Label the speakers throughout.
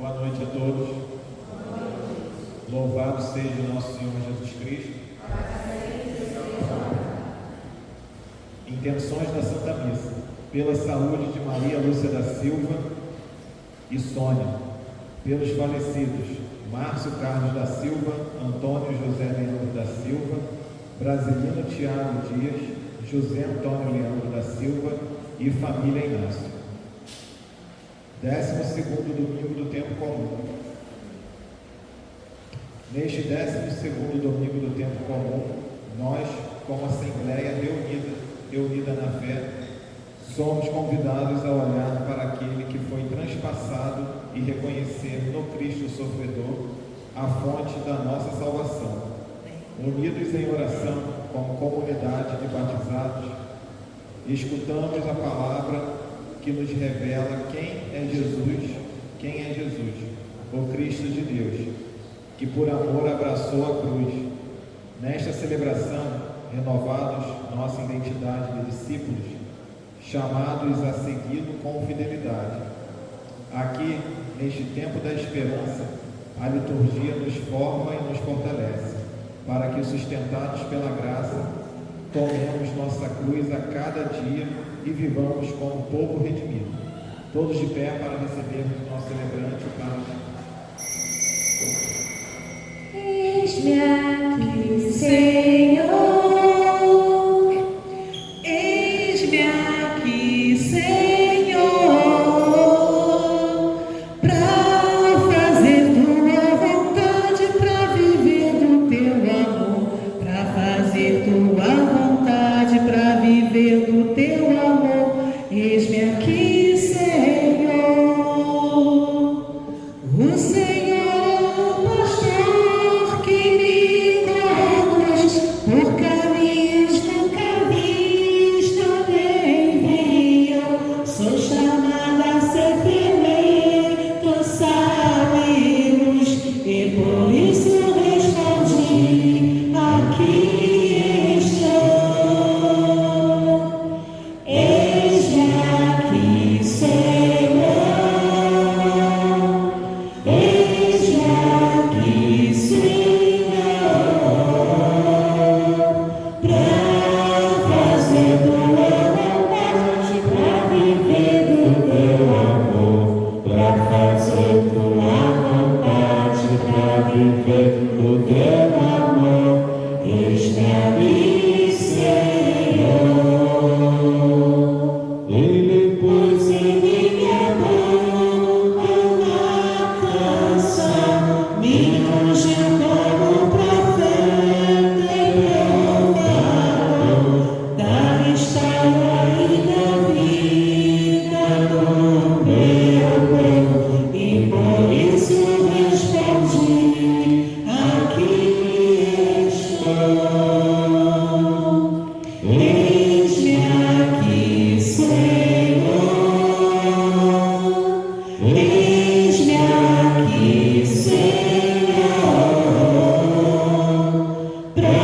Speaker 1: Boa noite a todos. Louvado seja o nosso Senhor Jesus Cristo. Intenções da Santa Missa. Pela saúde de Maria Lúcia da Silva e Sônia. Pelos falecidos Márcio Carlos da Silva, Antônio José Leandro da Silva, Brasilino Tiago Dias, José Antônio Leandro da Silva e família Inácio. 12º domingo do tempo comum. Neste 12º domingo do tempo comum, nós, como Assembleia reunida na fé, somos convidados a olhar para aquele que foi transpassado e reconhecer no Cristo sofredor a fonte da nossa salvação. Unidos em oração como comunidade de batizados, escutamos a palavra que nos revela quem é Jesus, o Cristo de Deus, que por amor abraçou a cruz. Nesta celebração, renovados nossa identidade de discípulos, chamados a segui-lo com fidelidade. Aqui, neste tempo da esperança, a liturgia nos forma e nos fortalece, para que, sustentados pela graça, tomemos nossa cruz a cada dia e vivamos como povo redimido. Todos de pé para recebermos o nosso celebrante, o Padre.
Speaker 2: Eis-me aqui, Senhor. Eis-me aqui, Senhor, para fazer tua vontade, para viver do teu amor, para fazer tua vontade, para viver do teu amor. Eis-me aqui, Senhor. O Senhor, pastor que me conduz por caminhos nunca vistos nem vi eu. Sou chamada a ser fermento, sal e luz, e por isso respondi: aqui estou. Eis-me aqui, Senhor. Eis-me aqui, Senhor, para fazer tua vontade, para viver do teu amor, para fazer tua vontade, para viver do teu amor. Eis-me aqui, Senhor. Ele pôs em minha boca uma canção, me ungiu como profeta e provador da história e da vida do meu povo, e por isso respondi: aqui estou. Eis-me aqui, Senhor. Eis-me aqui, Senhor, para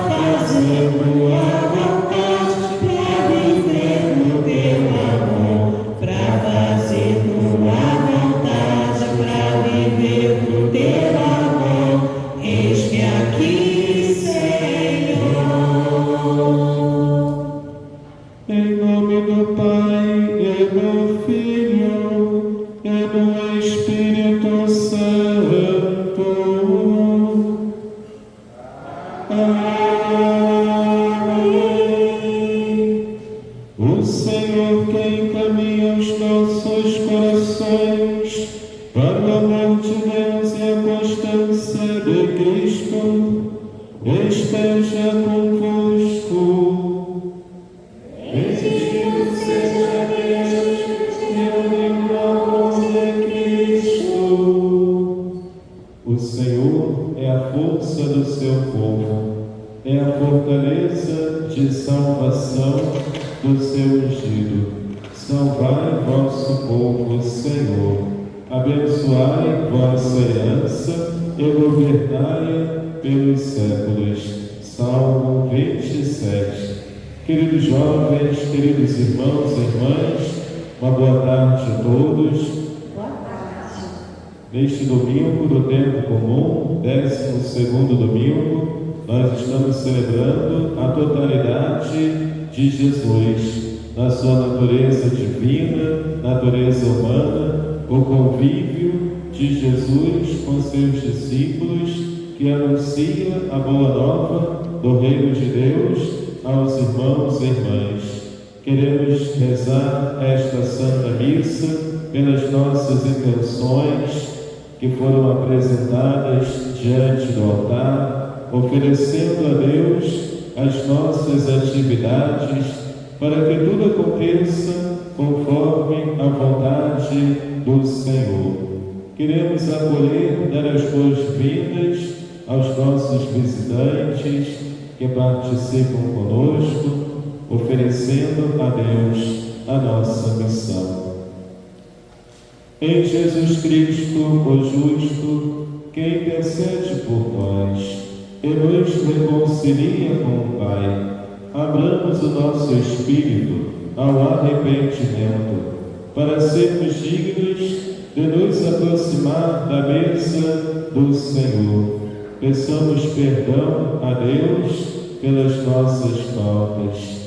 Speaker 2: fazer tua vontade, para viver no teu amor, para fazer tua vontade, para viver no teu amor. Eis-me aqui, Senhor.
Speaker 3: Em nome do Pai, e do Filho, e do Espírito Santo. Amém. O Senhor que encaminha os nossos corações para o amor de Deus e a constância de Cristo, esteja convosco. Bendito seja Deus e o amor de Cristo. O Senhor é a força do seu povo, é a fortaleza de salvação do seu ungido. Salvai vosso povo, Senhor. Abençoai vossa herança e governai pelos séculos. Salmo 27. Queridos jovens, queridos irmãos e irmãs, uma boa tarde a todos.
Speaker 2: Boa tarde.
Speaker 3: Neste domingo do tempo comum, 12º domingo, nós estamos celebrando a totalidade de Jesus, na sua natureza divina, natureza humana, o convívio de Jesus com seus discípulos, que anuncia a boa nova do Reino de Deus aos irmãos e irmãs. Queremos rezar esta Santa Missa pelas nossas intenções que foram apresentadas diante do altar, oferecendo a Deus as nossas atividades para que tudo aconteça conforme a vontade do Senhor. Queremos acolher, dar as boas-vindas aos nossos visitantes que participam conosco, oferecendo a Deus a nossa missão. Em Jesus Cristo, o justo, que intercede por nós e nos reconcilia com o Pai, abramos o nosso espírito ao arrependimento, para sermos dignos de nos aproximar da mesa do Senhor. Peçamos perdão a Deus pelas nossas faltas.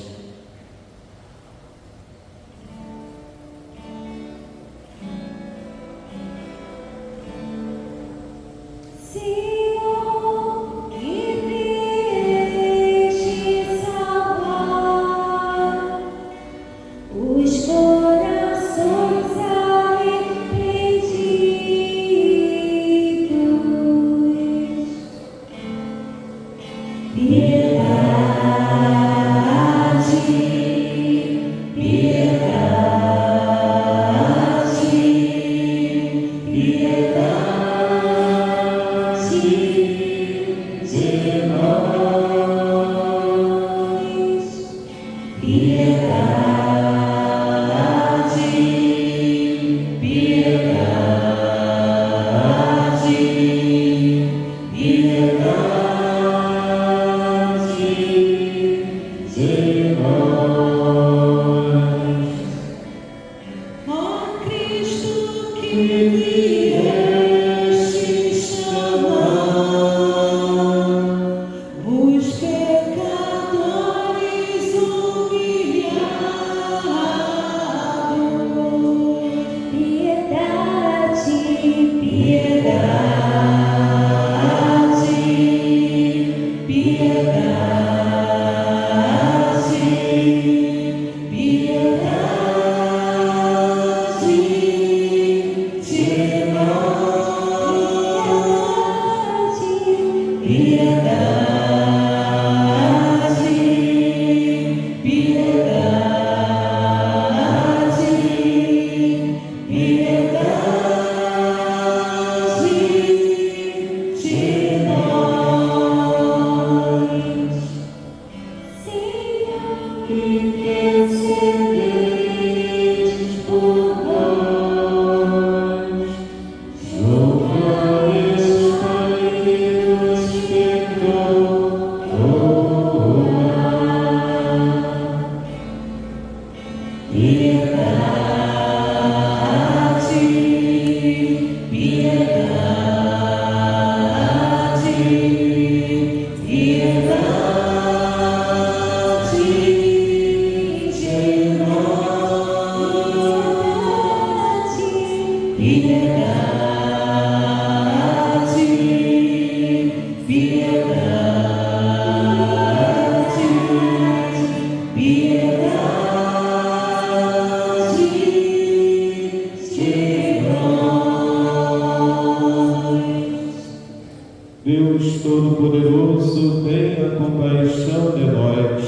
Speaker 3: Deus Todo-Poderoso, tenha compaixão de nós,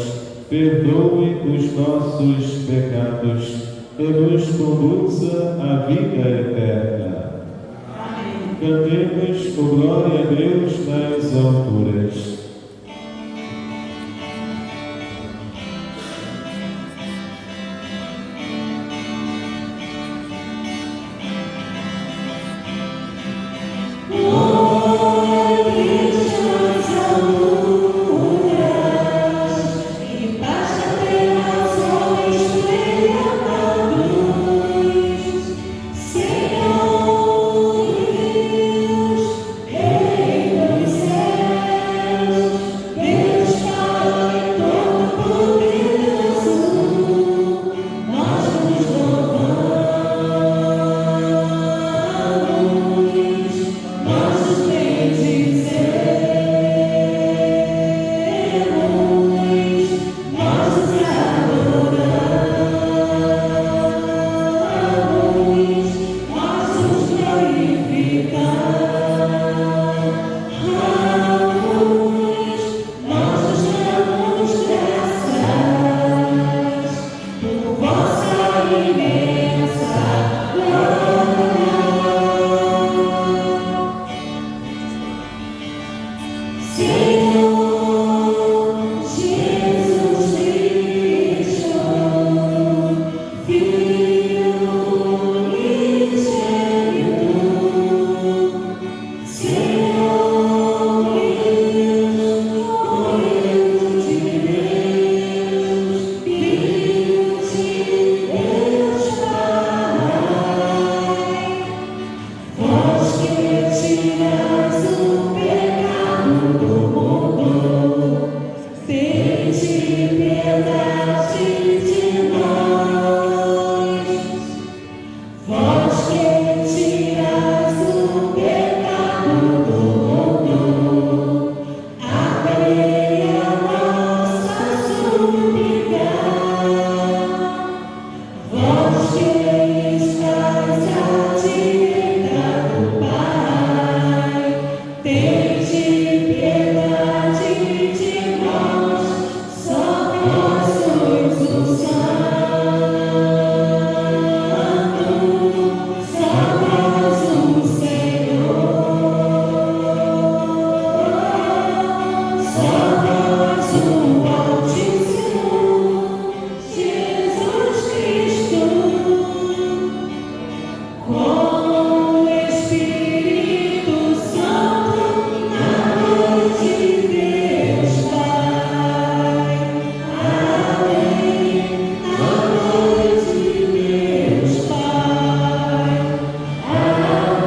Speaker 3: perdoe os nossos pecados e nos conduza à vida eterna. Amém. Cantemos com glória a Deus nas alturas.
Speaker 2: Senhor, Vós que tirais o pecado do mundo, acolhei a nossa súplica. Vós que estáis à direita do Pai, tende piedade de nós, só vós sois o Santo, só vós o Senhor, só vós o Altíssimo, Jesus Cristo, com o Espírito Santo, amor de Deus Pai. Amém. Amor de Deus Pai. Amém.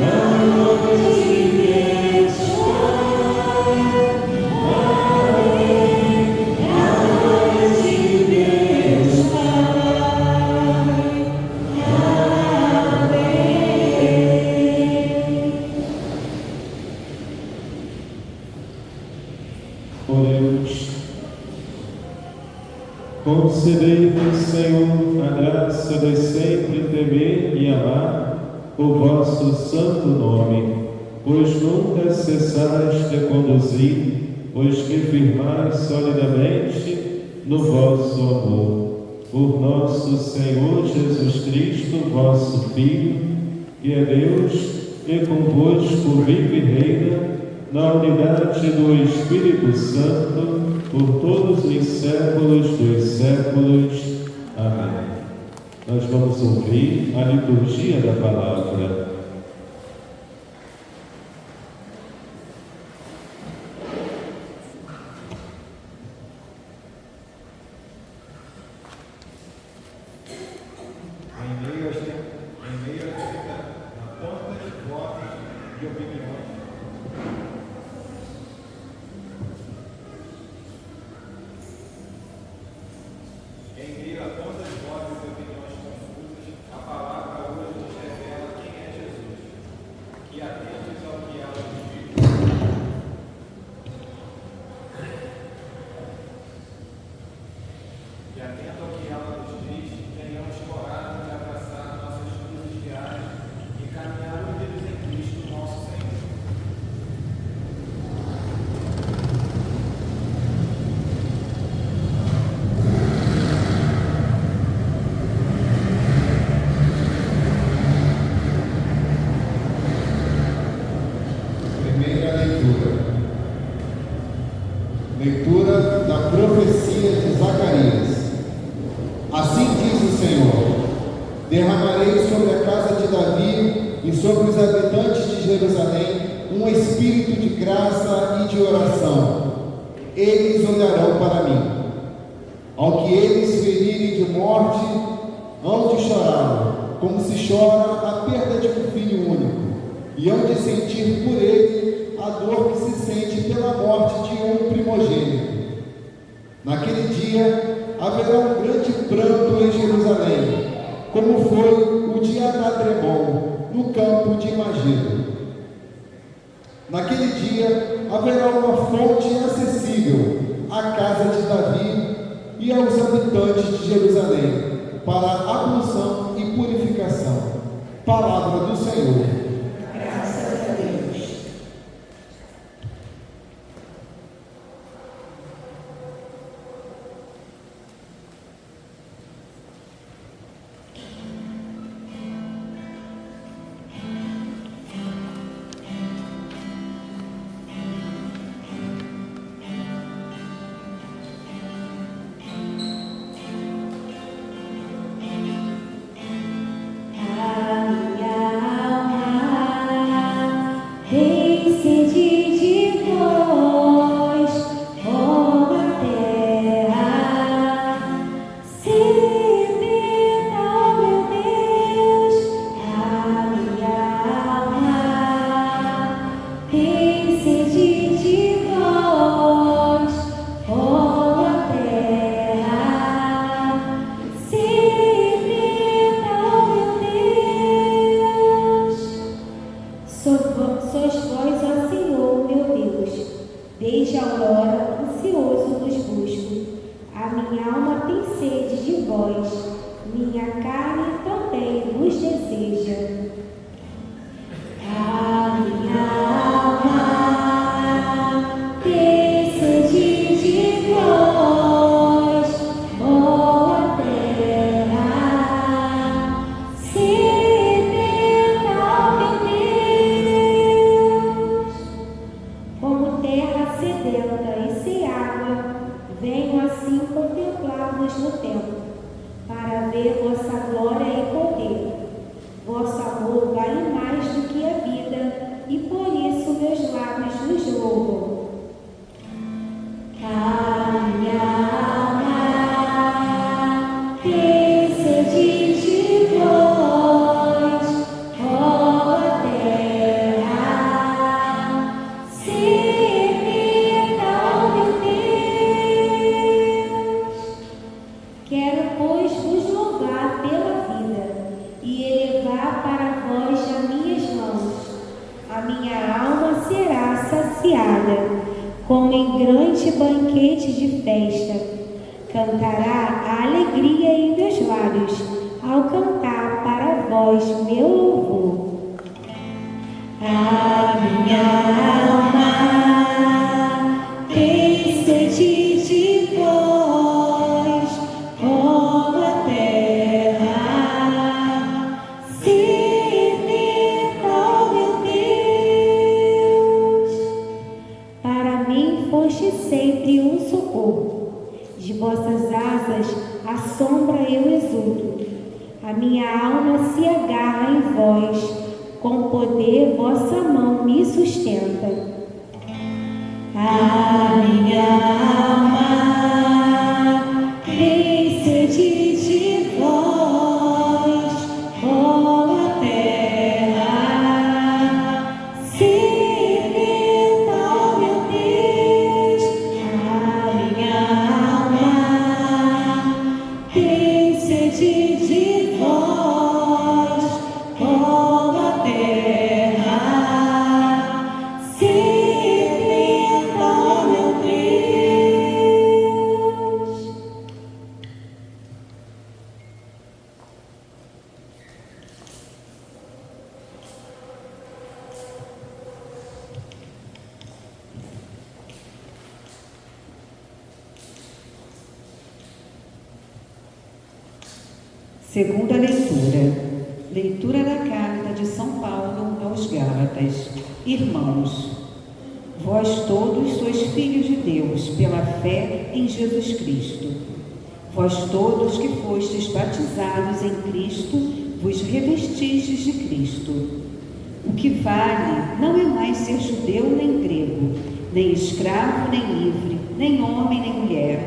Speaker 2: Amor de Deus Pai. Amém. Amor de Deus
Speaker 3: Oremos. Concedei-nos, Senhor, a graça de sempre temer e amar o vosso santo nome, pois nunca cessais de conduzir os que firmais solidamente no vosso amor. Por nosso Senhor Jesus Cristo, vosso Filho, que é Deus e convosco vive e reina na unidade do Espírito Santo, por todos os séculos dos séculos. Amém. Nós vamos ouvir a liturgia da palavra.
Speaker 1: Em meio à ponta de votos e opiniões, em meio à ponta de votos e opiniões confusas, a palavra hoje nos revela quem é Jesus, que atentos ao que ela nos diz. E atento ao que ela nos diz, tenhamos coragem de abraçar nossas cruzes diárias e caminhar unidos em Cristo, nosso Senhor.
Speaker 4: Primeira leitura. Leitura da profecia de Zacarias. Assim diz o Senhor: derramarei sobre a casa de Davi e sobre os habitantes de Jerusalém um espírito de graça e de oração. Eles olharão para mim. Ao que eles ferirem de morte, hão de chorar, como se chora a perda de um filho único, e hão de sentir por ele a dor que se sente pela morte de um primogênito. Naquele dia haverá um grande pranto em Jerusalém, como foi o de Anadremon, no campo de Magido. Naquele dia haverá uma fonte acessível à casa de Davi e aos habitantes de Jerusalém, para ablução e purificação. Palavra do Senhor.
Speaker 2: Graças a Deus. A minha alma
Speaker 5: os deseja. A minha alma tem sede de vós, ó terra, sedenta, ó meu Deus. Como terra sedenta e sem água, venho assim contemplar-vos no templo, para ver vossa glória e poder. Vosso amor vale mais do que a vida, e por isso meus lábios vos louvam. A minha alma tem sede de vós, ó terra, sedenta, ó meu Deus. Quero, pois, vos louvar pela vida e elevar para vós as minhas mãos. A minha alma será saciada, como em grande banquete de festa. Cantará a alegria em meus lábios, ao cantar para vós meu louvor. A minha alma tem sede de vós, ó terra, sedenta, ó meu Deus. Para mim foste sempre um socorro, de vossas asas à sombra eu exulto. A minha alma se agarra em vós, com poder vossa mão me sustenta. A minha alma tem sede de vós, ó terra, sedenta, ó meu Deus. A minha alma tem sede de vós, ó terra, sedenta, ó meu Deus.
Speaker 6: Segunda leitura. Leitura da carta de São Paulo aos Gálatas. Irmãos, vós todos sois filhos de Deus pela fé em Jesus Cristo. Vós todos que fostes batizados em Cristo, vos revestistes de Cristo. O que vale não é mais ser judeu nem grego, nem escravo nem livre, nem homem nem mulher,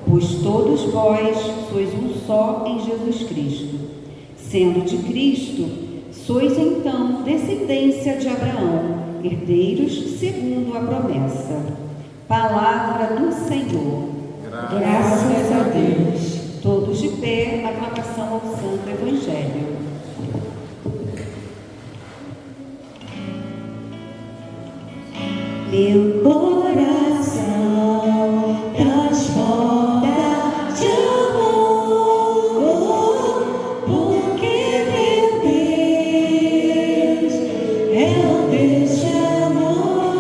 Speaker 6: pois todos vós sois um só em Jesus Cristo. Sendo de Cristo, sois então descendência de Abraão, herdeiros segundo a promessa. Palavra do Senhor. Graças a Deus. Todos de pé, aclamação ao Santo Evangelho.
Speaker 5: Meu coração transborda de amor, porque meu Deus é o Deus de amor.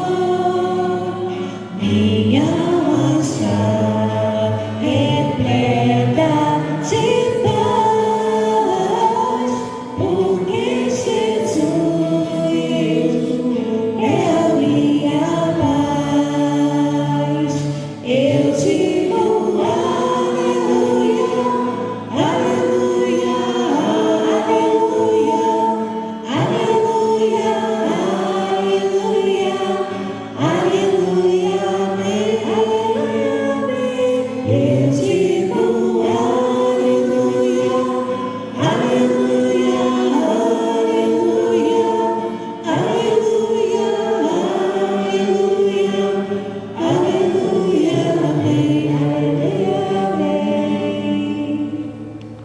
Speaker 5: Minha alma está repleta de paz, porque Jesus é a minha paz. Eu digo aleluia, aleluia, aleluia, aleluia, aleluia, aleluia, amém. Eu digo aleluia, aleluia, aleluia, aleluia, aleluia, amém, amém.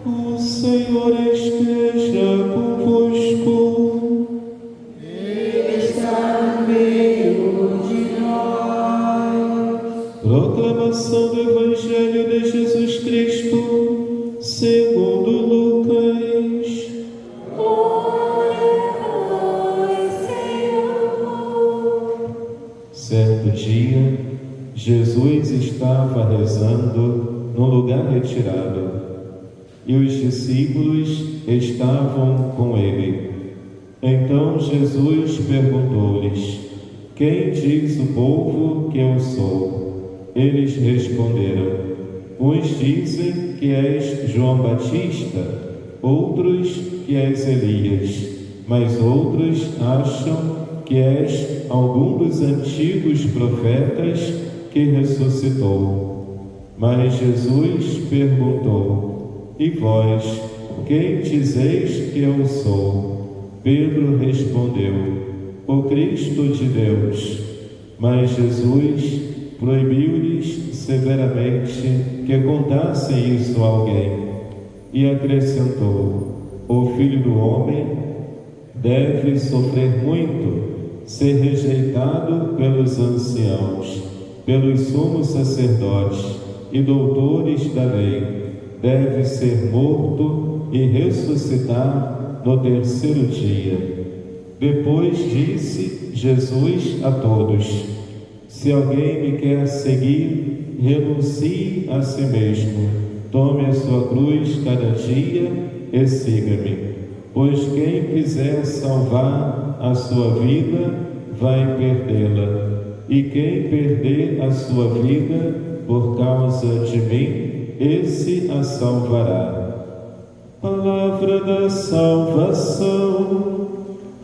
Speaker 3: O Senhor esteja convosco.
Speaker 4: Ele está no meio de nós.
Speaker 3: Proclamação do Evangelho de Jesus Cristo, segundo Lucas. dia, Jesus estava rezando num lugar retirado e os discípulos estavam com ele. Então Jesus perguntou-lhes: quem diz o povo que eu sou? Eles responderam: uns dizem que és João Batista, outros que és Elias, mas outros acham que és algum dos antigos profetas que ressuscitou. Mas Jesus perguntou: e vós, quem dizeis que eu sou? Pedro respondeu: o Cristo de Deus. Mas Jesus proibiu-lhes severamente que contassem isso a alguém e acrescentou: o Filho do Homem deve sofrer muito, ser rejeitado pelos anciãos, pelos sumos sacerdotes e doutores da lei, deve ser morto e ressuscitar no terceiro dia. Depois disse Jesus a todos: se alguém me quer seguir, renuncie a si mesmo, tome a sua cruz cada dia e siga-me. Pois quem quiser salvar a sua vida, vai perdê-la. E quem perder a sua vida por causa de mim, esse a salvará. Palavra da salvação.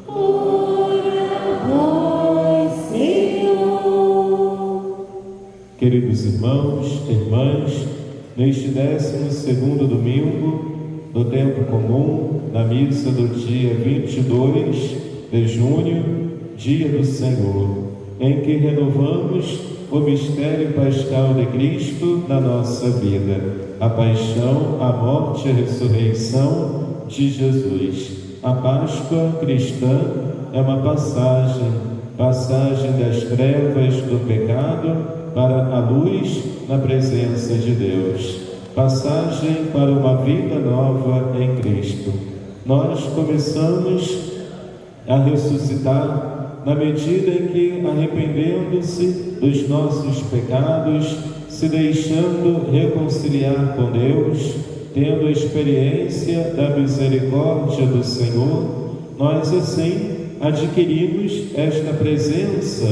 Speaker 2: Glória a vós, Senhor.
Speaker 3: Queridos irmãos, irmãs, neste 12º domingo do tempo comum, na missa do dia 22 de junho, dia do Senhor, em que renovamos o mistério pascal de Cristo na nossa vida, a paixão, a morte e a ressurreição de Jesus. A Páscoa cristã é uma passagem das trevas do pecado para a luz na presença de Deus. Passagem para uma vida nova em Cristo. Nós começamos a ressuscitar na medida em que, arrependendo-se dos nossos pecados, se deixando reconciliar com Deus, tendo a experiência da misericórdia do Senhor, nós assim adquirimos esta presença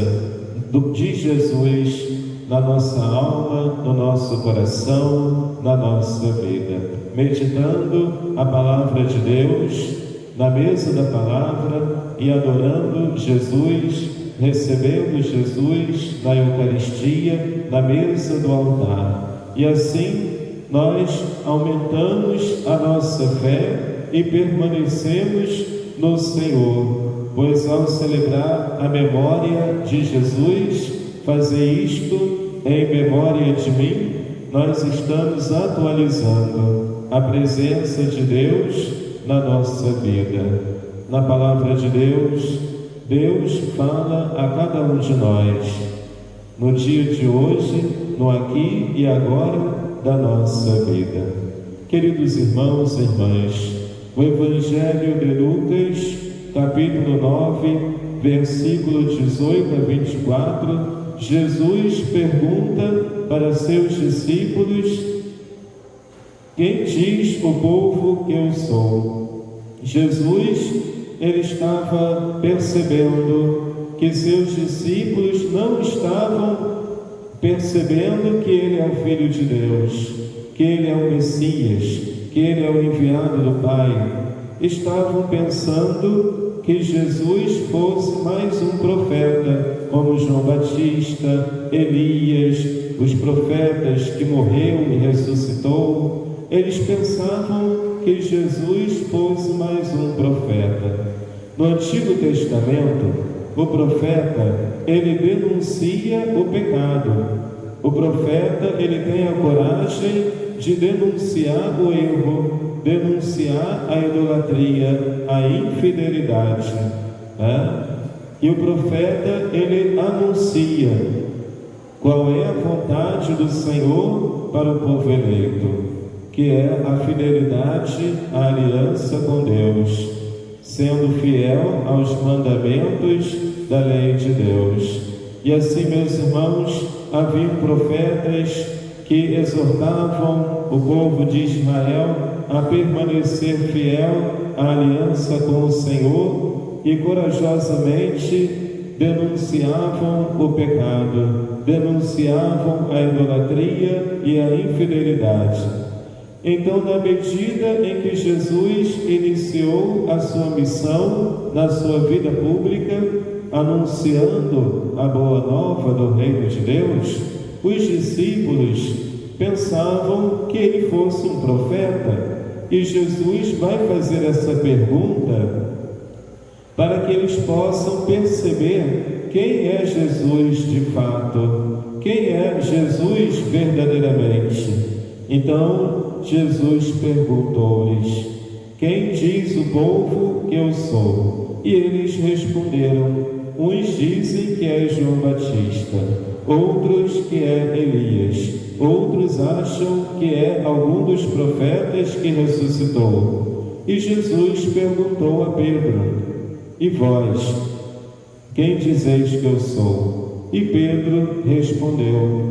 Speaker 3: de Jesus na nossa alma, no nosso coração, na nossa vida. Meditando a palavra de Deus, na mesa da palavra e adorando Jesus, recebendo Jesus na Eucaristia, na mesa do altar. E assim nós aumentamos a nossa fé e permanecemos no Senhor, pois ao celebrar a memória de Jesus, fazer isto em memória de mim, nós estamos atualizando a presença de Deus na nossa vida. Na palavra de Deus, Deus fala a cada um de nós, no dia de hoje, no aqui e agora da nossa vida. Queridos irmãos e irmãs, o Evangelho de Lucas, capítulo 9, versículo 18 a 24, Jesus pergunta para seus discípulos: quem diz o povo que eu sou? Jesus, ele estava percebendo que seus discípulos não estavam percebendo que ele é o Filho de Deus, que ele é o Messias, que ele é o enviado do Pai. Estavam pensando que Jesus fosse mais um profeta, como João Batista, Elias, os profetas que morreu e ressuscitou. Eles pensavam que Jesus fosse mais um profeta. No Antigo Testamento, o profeta, ele denuncia o pecado. O profeta, ele tem a coragem de denunciar o erro, denunciar a idolatria, a infidelidade, né? E o profeta, ele anuncia qual é a vontade do Senhor para o povo eleito, que é a fidelidade à aliança com Deus, sendo fiel aos mandamentos da lei de Deus. E assim, meus irmãos, haviam profetas que exortavam o povo de Israel a permanecer fiel à aliança com o Senhor e corajosamente denunciavam o pecado, denunciavam a idolatria e a infidelidade. Então, na medida em que Jesus iniciou a sua missão na sua vida pública, anunciando a boa nova do reino de Deus, os discípulos pensavam que ele fosse um profeta, e Jesus vai fazer essa pergunta para que eles possam perceber quem é Jesus de fato, quem é Jesus verdadeiramente. Então Jesus perguntou-lhes: quem diz o povo que eu sou? E eles responderam: uns dizem que é João Batista, outros que é Elias, outros acham que é algum dos profetas que ressuscitou. E Jesus perguntou a Pedro: e vós, quem dizeis que eu sou? E Pedro respondeu: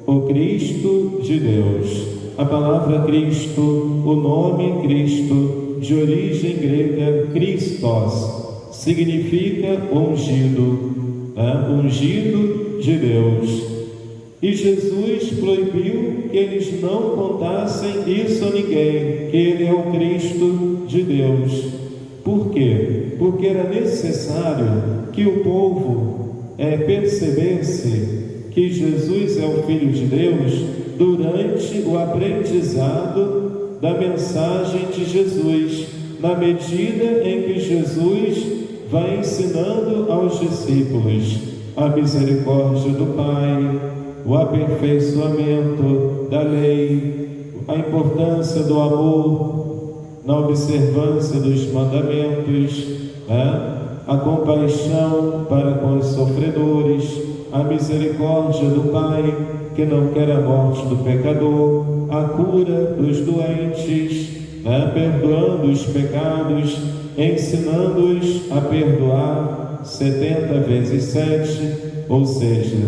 Speaker 3: o Cristo de Deus. A palavra Cristo, o nome Cristo, de origem grega Christos, significa ungido, ungido de Deus. E Jesus proibiu que eles não contassem isso a ninguém, que ele é o Cristo de Deus. Por quê? Porque era necessário que o povo percebesse que Jesus é o Filho de Deus durante o aprendizado da mensagem de Jesus, na medida em que Jesus vai ensinando aos discípulos a misericórdia do Pai, o aperfeiçoamento da lei, a importância do amor na observância dos mandamentos, a compaixão para com os sofredores, a misericórdia do Pai, que não quer a morte do pecador, a cura dos doentes, perdoando os pecados, ensinando-os a perdoar 70 vezes 7, ou seja,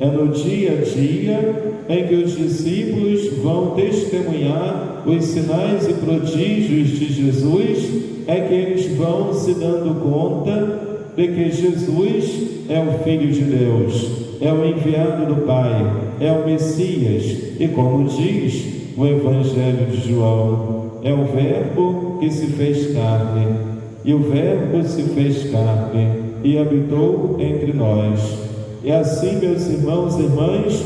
Speaker 3: é no dia a dia em que os discípulos vão testemunhar os sinais e prodígios de Jesus, é que eles vão se dando conta de que Jesus é o Filho de Deus, é o enviado do Pai, é o Messias, e como diz o Evangelho de João, é o Verbo que se fez carne, e o Verbo se fez carne e habitou entre nós. E assim, meus irmãos e irmãs,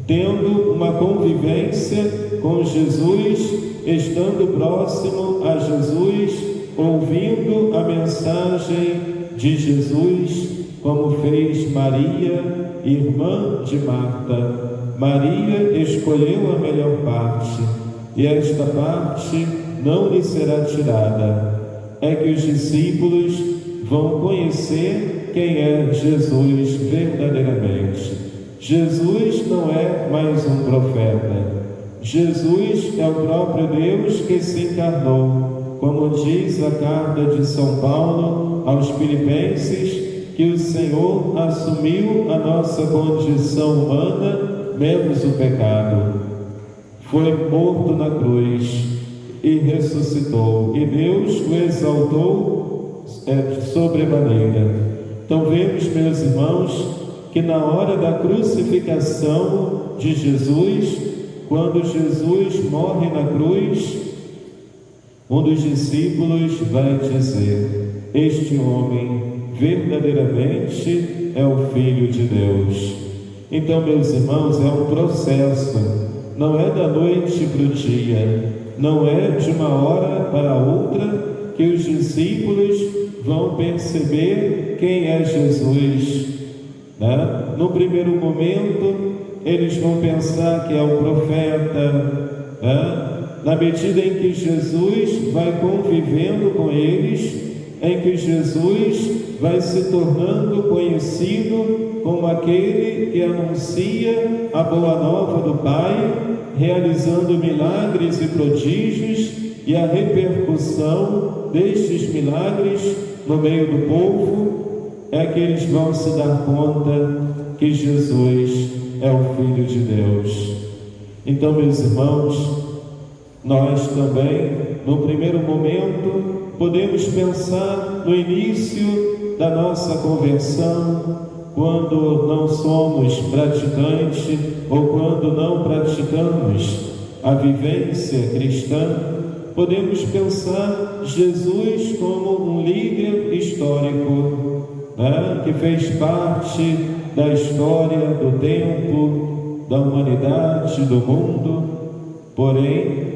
Speaker 3: tendo uma convivência com Jesus, estando próximo a Jesus, ouvindo a mensagem de Jesus, como fez Maria, irmã de Marta. Maria escolheu a melhor parte, e esta parte não lhe será tirada. É que os discípulos vão conhecer quem é Jesus verdadeiramente. Jesus não é mais um profeta. Jesus é o próprio Deus que se encarnou, como diz a carta de São Paulo aos Filipenses, que o Senhor assumiu a nossa condição humana, menos o pecado. Foi morto na cruz e ressuscitou, e Deus o exaltou sobremaneira. Então vemos, meus irmãos, que na hora da crucificação de Jesus, quando Jesus morre na cruz, um dos discípulos vai dizer: este homem verdadeiramente é o Filho de Deus. Então, meus irmãos, é um processo, não é da noite para o dia, não é de uma hora para outra que os discípulos vão perceber quem é Jesus. No primeiro momento, eles vão pensar que é o profeta, na medida em que Jesus vai convivendo com eles, em que Jesus vai se tornando conhecido como aquele que anuncia a boa nova do Pai, realizando milagres e prodígios, e a repercussão destes milagres no meio do povo é que eles vão se dar conta que Jesus é o Filho de Deus. Então, meus irmãos, nós também, no primeiro momento, podemos pensar no início da nossa conversão, quando não somos praticantes ou quando não praticamos a vivência cristã. Podemos pensar Jesus como um líder histórico, que fez parte da história do tempo, da humanidade, do mundo. Porém,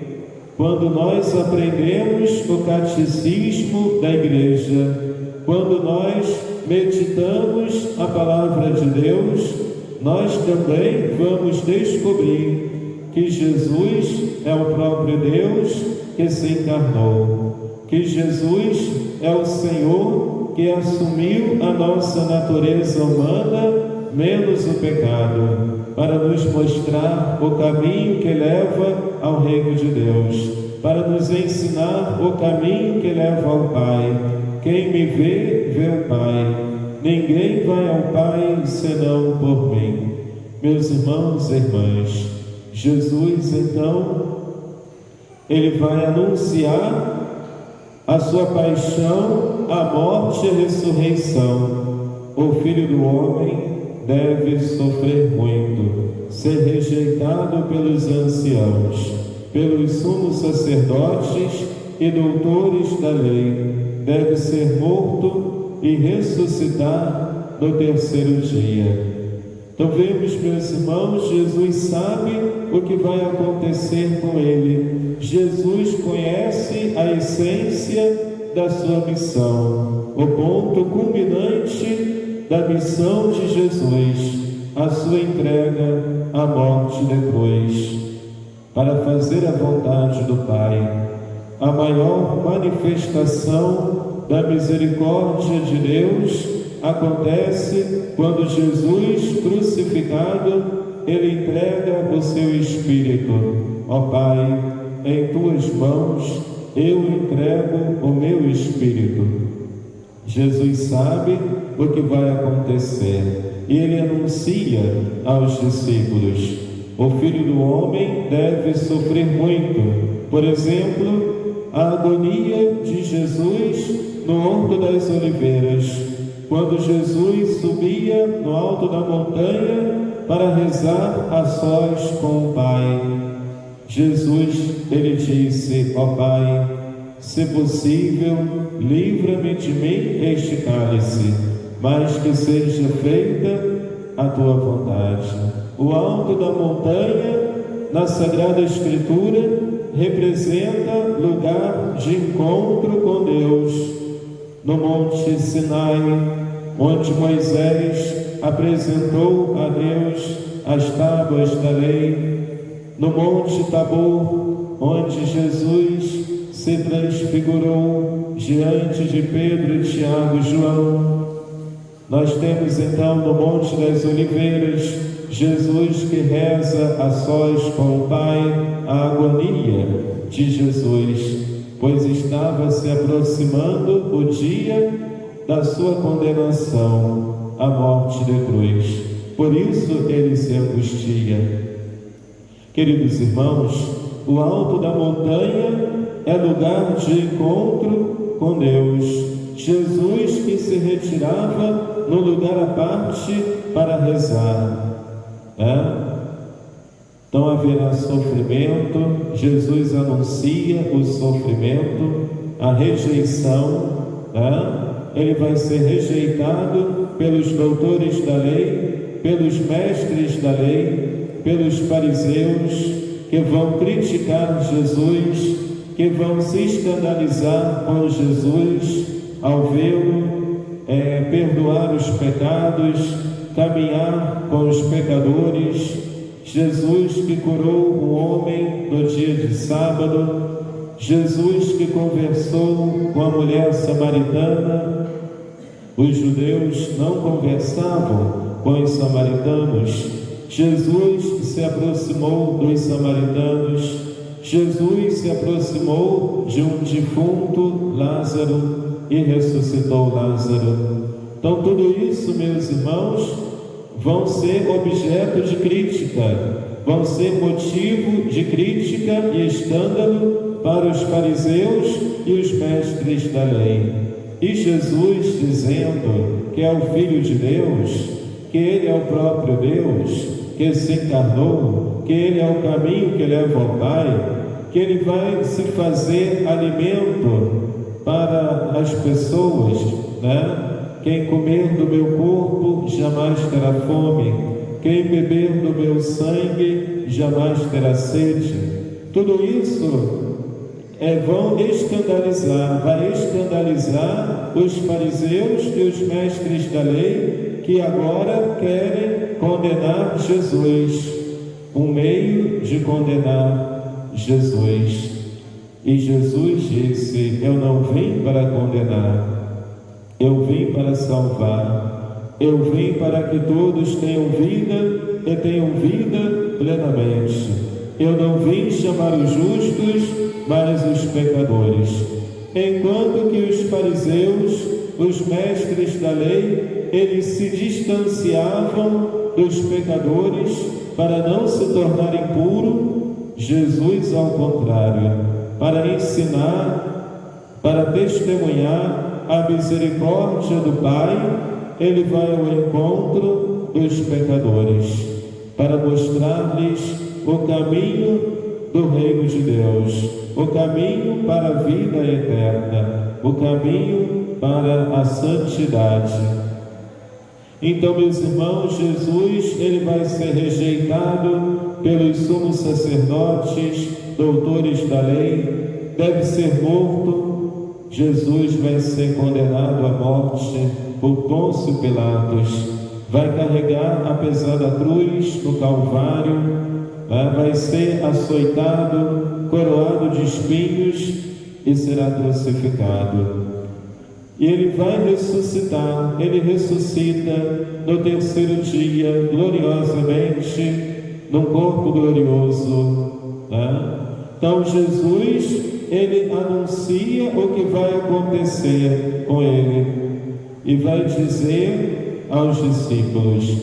Speaker 3: quando nós aprendemos o catecismo da Igreja, quando nós meditamos a palavra de Deus, nós também vamos descobrir que Jesus é o próprio Deus que se encarnou, que Jesus é o Senhor que assumiu a nossa natureza humana, menos o pecado, para nos mostrar o caminho que leva ao reino de Deus, para nos ensinar o caminho que leva ao Pai. Quem me vê, vê o Pai. Ninguém vai ao Pai senão por mim. Meus irmãos e irmãs, Jesus, então, ele vai anunciar a sua paixão, a morte e a ressurreição. O Filho do Homem deve sofrer muito, ser rejeitado pelos anciãos, pelos sumos sacerdotes e doutores da lei, deve ser morto e ressuscitar no terceiro dia. Então vemos, meus irmãos, Jesus sabe o que vai acontecer com ele. Jesus conhece a essência da sua missão, o ponto culminante da missão de Jesus, a sua entrega à morte de cruz, para fazer a vontade do Pai. A maior manifestação da misericórdia de Deus acontece quando Jesus, crucificado, ele entrega o seu Espírito. Ó Pai, em tuas mãos eu entrego o meu Espírito. Jesus sabe o que vai acontecer e ele anuncia aos discípulos: o Filho do Homem deve sofrer muito. Por exemplo, a agonia de Jesus no Horto das Oliveiras, quando Jesus subia no alto da montanha para rezar a sós com o Pai. Jesus, ele disse: ó Pai, se possível, livra-me de mim este cálice, mas que seja feita a tua vontade. O alto da montanha, na Sagrada Escritura, representa lugar de encontro com Deus. No Monte Sinai, onde Moisés apresentou a Deus as tábuas da lei, no Monte Tabor, onde Jesus se transfigurou diante de Pedro, Tiago e João. Nós temos então no Monte das Oliveiras Jesus que reza a sós com o Pai, a agonia de Jesus, pois estava se aproximando o dia da sua condenação à morte de cruz. Por isso ele se angustia. Queridos irmãos, o alto da montanha é lugar de encontro com Deus. Jesus que se retirava no lugar à parte para rezar. Então haverá sofrimento. Jesus anuncia o sofrimento, a rejeição. Ele vai ser rejeitado pelos doutores da lei, pelos mestres da lei, pelos fariseus, que vão criticar Jesus, que vão se escandalizar com Jesus ao vê-lo perdoar os pecados, caminhar com os pecadores. Jesus que curou um homem no dia de sábado, Jesus que conversou com a mulher samaritana. Os judeus não conversavam com os samaritanos. Jesus se aproximou dos samaritanos. Jesus se aproximou de um defunto, Lázaro, e ressuscitou Lázaro. Então, tudo isso, meus irmãos, vão ser objeto de crítica, vão ser motivo de crítica e escândalo para os fariseus e os mestres da lei. E Jesus, dizendo que é o Filho de Deus, que Ele é o próprio Deus, que se encarnou, que Ele é o caminho que leva ao Pai, que Ele vai se fazer alimento para as pessoas, né? Quem comer do meu corpo jamais terá fome, quem beber do meu sangue jamais terá sede. Tudo isso vão escandalizar, vai escandalizar os fariseus e os mestres da lei, que agora querem condenar Jesus, um meio de condenar Jesus. E Jesus disse: eu não vim para condenar, eu vim para salvar, eu vim para que todos tenham vida e tenham vida plenamente. Eu não vim chamar os justos, mas os pecadores. Enquanto que os fariseus, os mestres da lei, eles se distanciavam dos pecadores para não se tornarem impuros, Jesus, ao contrário, para ensinar, para testemunhar a misericórdia do Pai, Ele vai ao encontro dos pecadores, para mostrar-lhes o caminho do reino de Deus, o caminho para a vida eterna, o caminho para a santidade. Então, meus irmãos, Jesus, Ele vai ser rejeitado pelos sumos sacerdotes, doutores da lei, deve ser morto. Jesus vai ser condenado à morte por Pôncio Pilatos, vai carregar a pesada cruz no Calvário, vai ser açoitado, coroado de espinhos e será crucificado. E Ele vai ressuscitar, Ele ressuscita no terceiro dia, gloriosamente, num corpo glorioso. Então Jesus, Ele anuncia o que vai acontecer com Ele e vai dizer aos discípulos: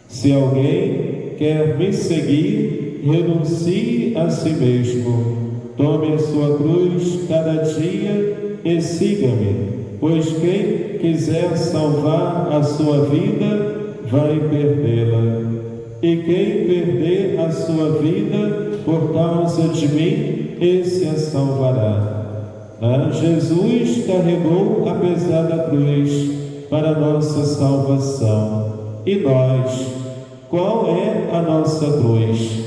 Speaker 3: se alguém quer me seguir, renuncie a si mesmo, tome a sua cruz cada dia e siga-me, pois quem quiser salvar a sua vida vai perdê-la, e quem perder a sua vida por causa de mim, esse a salvará. Jesus carregou a pesada cruz para a nossa salvação. E nós, qual é a nossa cruz?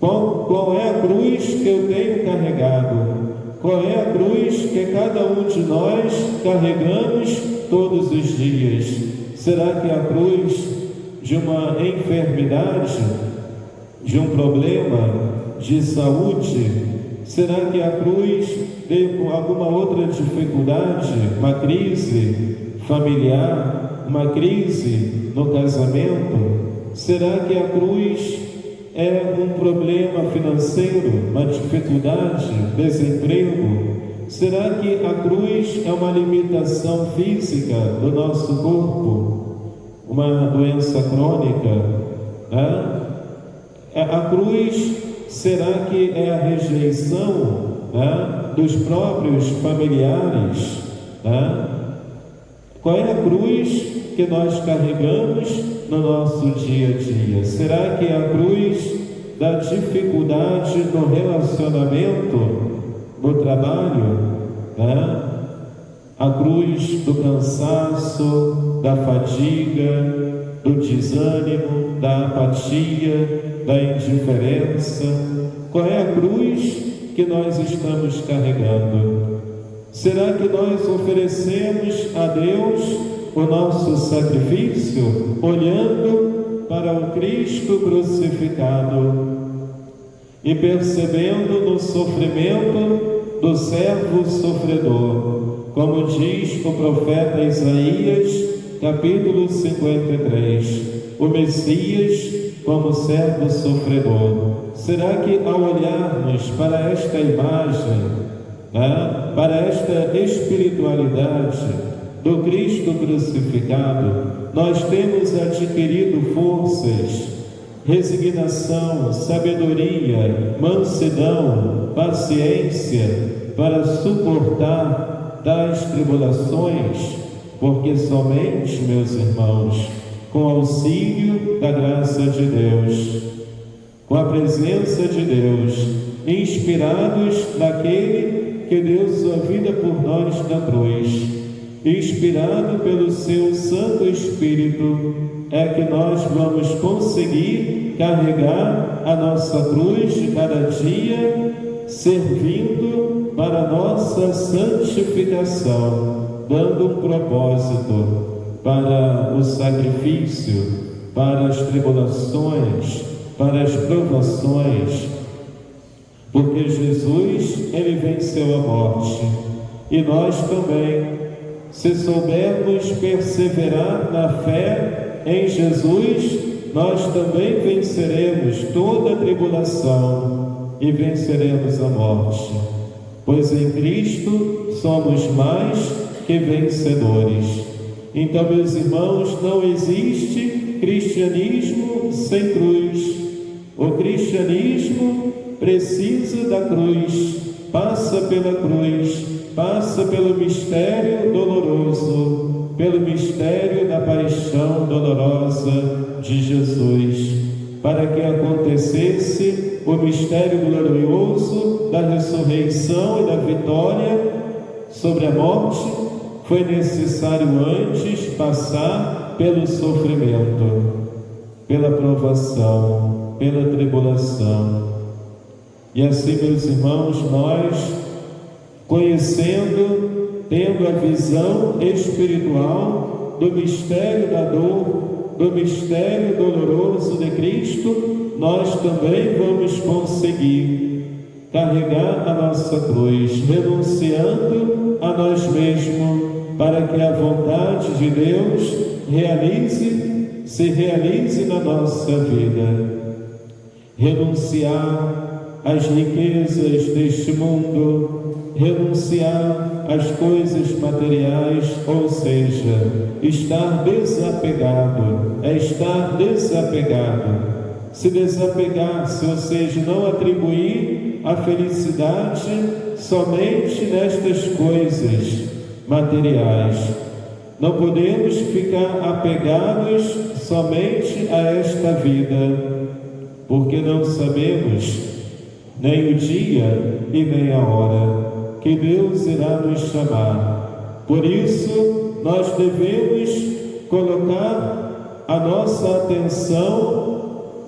Speaker 3: Qual é a cruz que eu tenho carregado? Qual é a cruz que cada um de nós carregamos todos os dias? Será que é a cruz de uma enfermidade, de um problema de saúde? Será que é a cruz de alguma outra dificuldade, uma crise familiar, uma crise no casamento? Será que a cruz é um problema financeiro, uma dificuldade, desemprego? Será que a cruz é uma limitação física do nosso corpo, uma doença crônica? A cruz, será que é a rejeição dos próprios familiares? Qual é a cruz que nós carregamos no nosso dia a dia? Será que é a cruz da dificuldade no relacionamento, no trabalho? A cruz do cansaço, da fadiga, do desânimo, da apatia, da indiferença? Qual é a cruz que nós estamos carregando? Será que nós oferecemos a Deus o nosso sacrifício olhando para o Cristo crucificado e percebendo no sofrimento do servo sofredor, como diz o profeta Isaías, capítulo 53, o Messias como servo sofredor? Será que ao olharmos para esta imagem, para esta espiritualidade, do Cristo crucificado, nós temos adquirido forças, resignação, sabedoria, mansidão, paciência para suportar tais tribulações, porque somente, meus irmãos, com auxílio da graça de Deus, com a presença de Deus, inspirados naquele que deu sua vida por nós na cruz, inspirado pelo seu Santo Espírito, é que nós vamos conseguir carregar a nossa cruz de cada dia, servindo para a nossa santificação, dando um propósito para o sacrifício, para as tribulações, para as provações, porque Jesus, ele venceu a morte, e nós também, se soubermos perseverar na fé em Jesus, nós também venceremos toda a tribulação e venceremos a morte, pois em Cristo somos mais que vencedores. Então, meus irmãos, não existe cristianismo sem cruz. O cristianismo precisa da cruz, passa pela cruz, passa pelo mistério doloroso, pelo mistério da paixão dolorosa de Jesus, para que acontecesse o mistério glorioso da ressurreição e da vitória sobre a morte. Foi necessário antes passar pelo sofrimento, pela provação, pela tribulação. E assim, meus irmãos, nós, conhecendo, tendo a visão espiritual do mistério da dor, do mistério doloroso de Cristo, nós também vamos conseguir carregar a nossa cruz, renunciando a nós mesmos, para que a vontade de Deus se realize na nossa vida. Renunciar às riquezas deste mundo, renunciar às coisas materiais, ou seja, estar desapegado, estar desapegado. Se desapegar-se, ou seja, não atribuir a felicidade somente nestas coisas materiais. Não podemos ficar apegados somente a esta vida, porque não sabemos nem o dia e nem a hora que Deus irá nos chamar. Por isso, nós devemos colocar a nossa atenção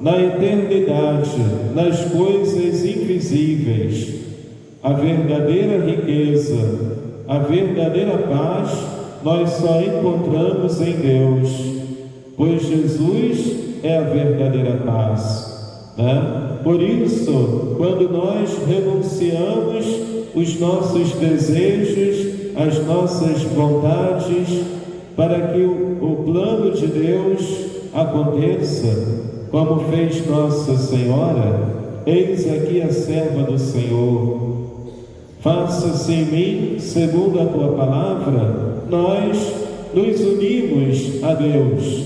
Speaker 3: na eternidade, nas coisas invisíveis. A verdadeira riqueza, a verdadeira paz, nós só encontramos em Deus, pois Jesus é a verdadeira paz, né? Por isso, quando nós renunciamos os nossos desejos, as nossas vontades, para que o plano de Deus aconteça, como fez Nossa Senhora, eis aqui a serva do Senhor, faça-se em mim segundo a tua palavra. Nós nos unimos a Deus,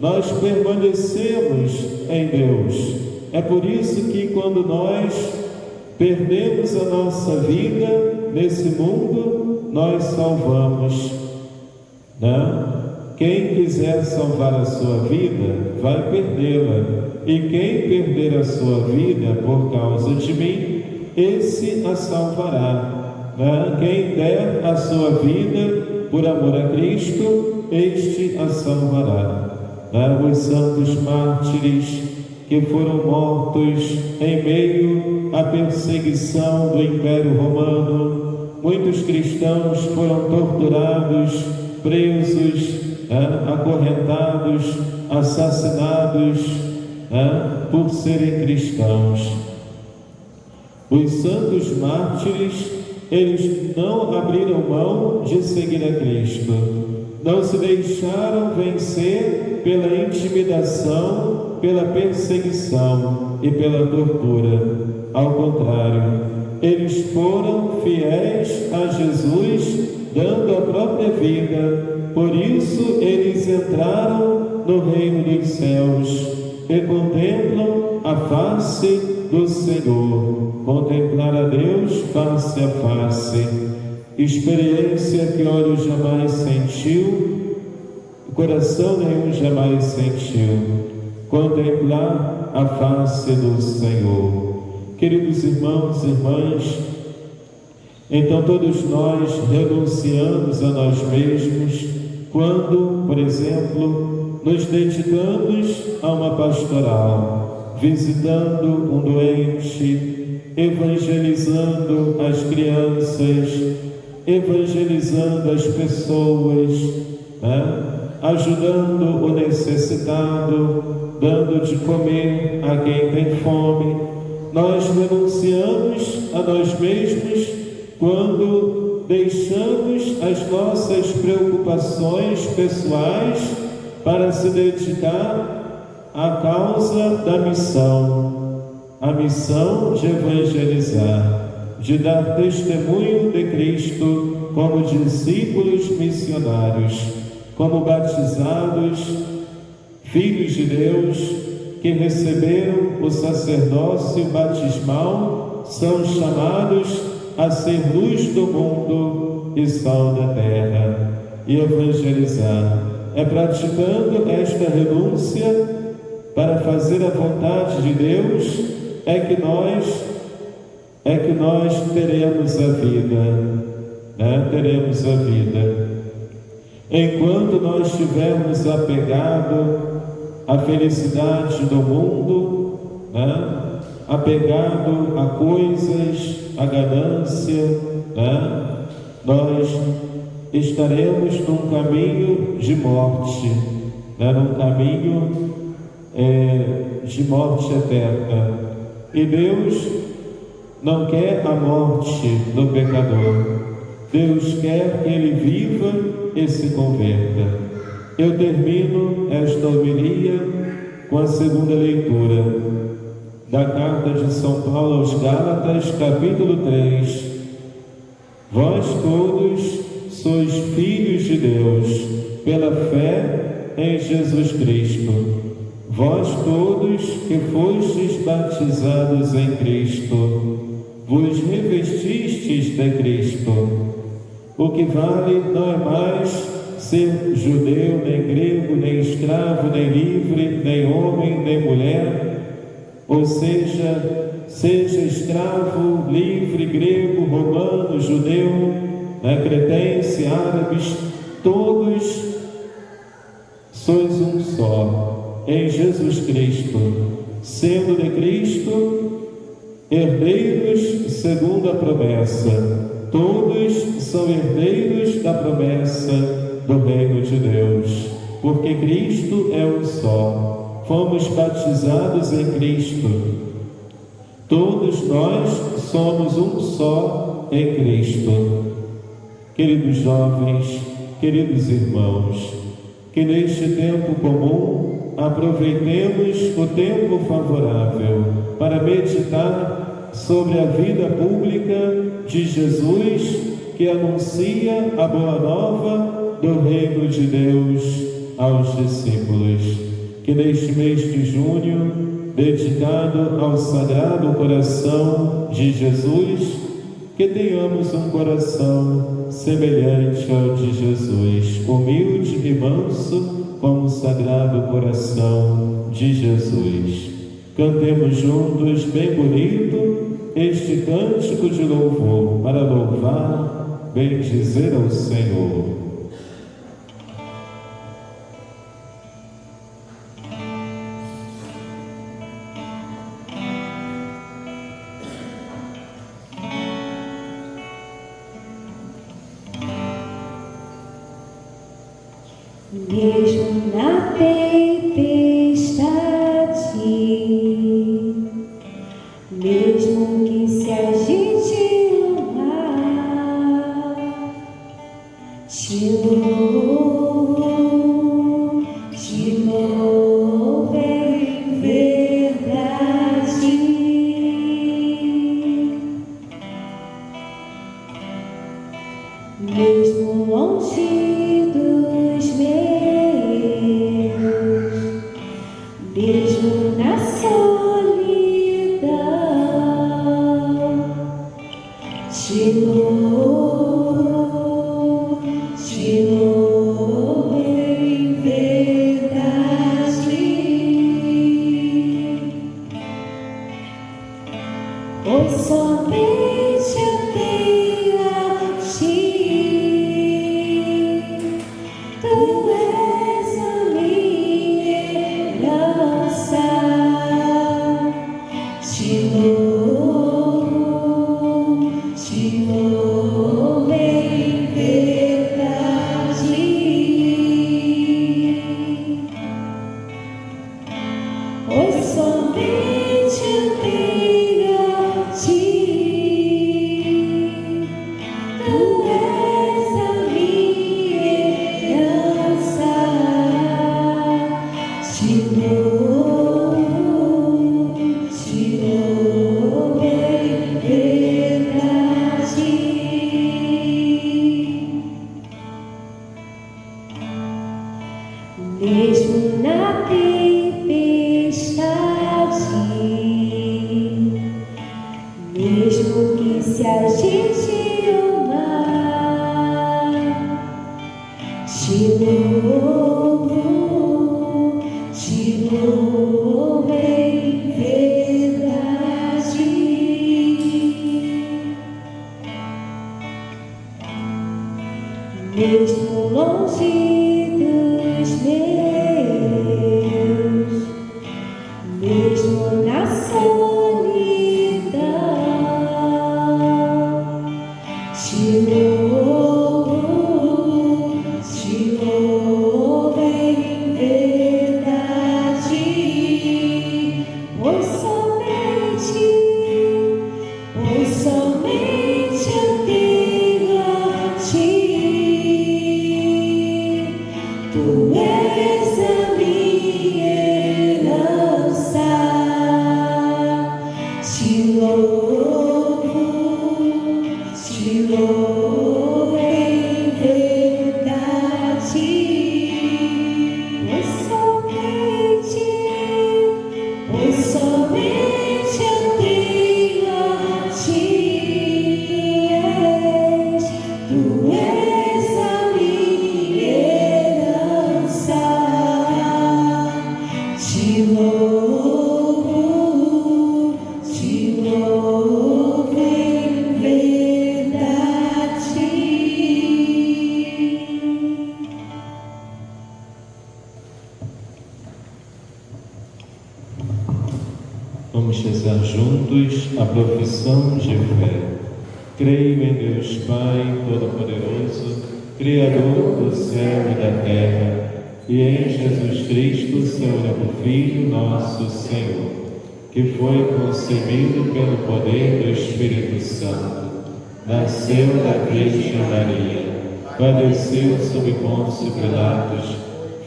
Speaker 3: nós permanecemos em Deus. É por isso que quando nós perdemos a nossa vida nesse mundo, nós salvamos, né? Quem quiser salvar a sua vida, vai perdê-la. E quem perder a sua vida por causa de mim, esse a salvará, né? Quem der a sua vida por amor a Cristo, este a salvará, né? Os santos mártires que foram mortos em meio à perseguição do Império Romano, muitos cristãos foram torturados, presos, acorrentados, assassinados, por serem cristãos. Os santos mártires, eles não abriram mão de seguir a Cristo, não se deixaram vencer pela intimidação, pela perseguição e pela tortura. Ao contrário, eles foram fiéis a Jesus, dando a própria vida, por isso eles entraram no reino dos céus e contemplam a face do Senhor. Contemplar a Deus face a face, experiência que olho jamais sentiu, coração nenhum jamais sentiu. Contemplar a face do Senhor. Queridos irmãos e irmãs, então todos nós renunciamos a nós mesmos quando, por exemplo, nos dedicamos a uma pastoral, visitando um doente, evangelizando as crianças, evangelizando as pessoas, né? Ajudando o necessitado, dando de comer a quem tem fome. Nós renunciamos a nós mesmos quando deixamos as nossas preocupações pessoais para se dedicar à causa da missão, a missão de evangelizar, de dar testemunho de Cristo como discípulos missionários, como batizados, filhos de Deus, que receberam o sacerdócio batismal, são chamados a ser luz do mundo e sal da terra. E evangelizar é praticando esta renúncia para fazer a vontade de Deus, é que nós teremos a vida, né? Teremos a vida. Enquanto nós estivermos apegados à felicidade do mundo, né? Apegado a coisas, a ganância, né? Nós estaremos num caminho de morte, né? Num caminho de morte eterna. E Deus não quer a morte do pecador. Deus quer que ele viva e se converta. Eu termino esta homilia com a segunda leitura da carta de São Paulo aos Gálatas, capítulo 3. Vós todos sois filhos de Deus, pela fé em Jesus Cristo. Vós todos que fostes batizados em Cristo, vos revestistes de Cristo. O que vale não é mais ser judeu, nem grego, nem escravo, nem livre, nem homem, nem mulher, ou seja escravo, livre, grego, romano, judeu, né, cretense, árabes, todos sois um só, em Jesus Cristo, sendo de Cristo herdeiros segundo a promessa. Todos são herdeiros da promessa do reino de Deus, porque Cristo é um só. Fomos batizados em Cristo. Todos nós somos um só em Cristo. Queridos jovens, queridos irmãos, que neste tempo comum aproveitemos o tempo favorável para meditar sobre a vida pública de Jesus, que anuncia a boa nova do reino de Deus aos discípulos. Que neste mês de junho, dedicado ao Sagrado Coração de Jesus, que tenhamos um coração semelhante ao de Jesus, humilde e manso como o Sagrado Coração de Jesus. Cantemos juntos, bem bonito, este cântico de louvor, para louvar, bendizer ao Senhor.
Speaker 5: Mesmo na tempestade, mesmo que se agite o mar, te louvo em verdade. Mesmo longe dos meus, mesmo na solidão, te louvo em verdade, pois somente eu tenho a ti. Tu és a minha herança, te louvo em verdade, pois somente eu tenho a ti. Tu és a minha herança, te louvo em verdade. Mesmo na tempestade, mesmo que se agite o mar, te louvo em verdade. Mesmo longe dos meus, mesmo na solidão, te louvo em verdade, pois somente eu tenho a ti. Tu és a minha herança, te louvo em verdade, pois somente eu tenho a ti. Tu és a minha herança, te louvo em verdade.
Speaker 3: Vamos rezar juntos a profissão de fé. Creio em Deus Pai Todo-Poderoso, Criador do céu e da terra, e em Jesus Cristo, seu único Filho, nosso Senhor, que foi concebido pelo poder do Espírito Santo, nasceu da Virgem Maria, padeceu sob Pôncio Pilatos,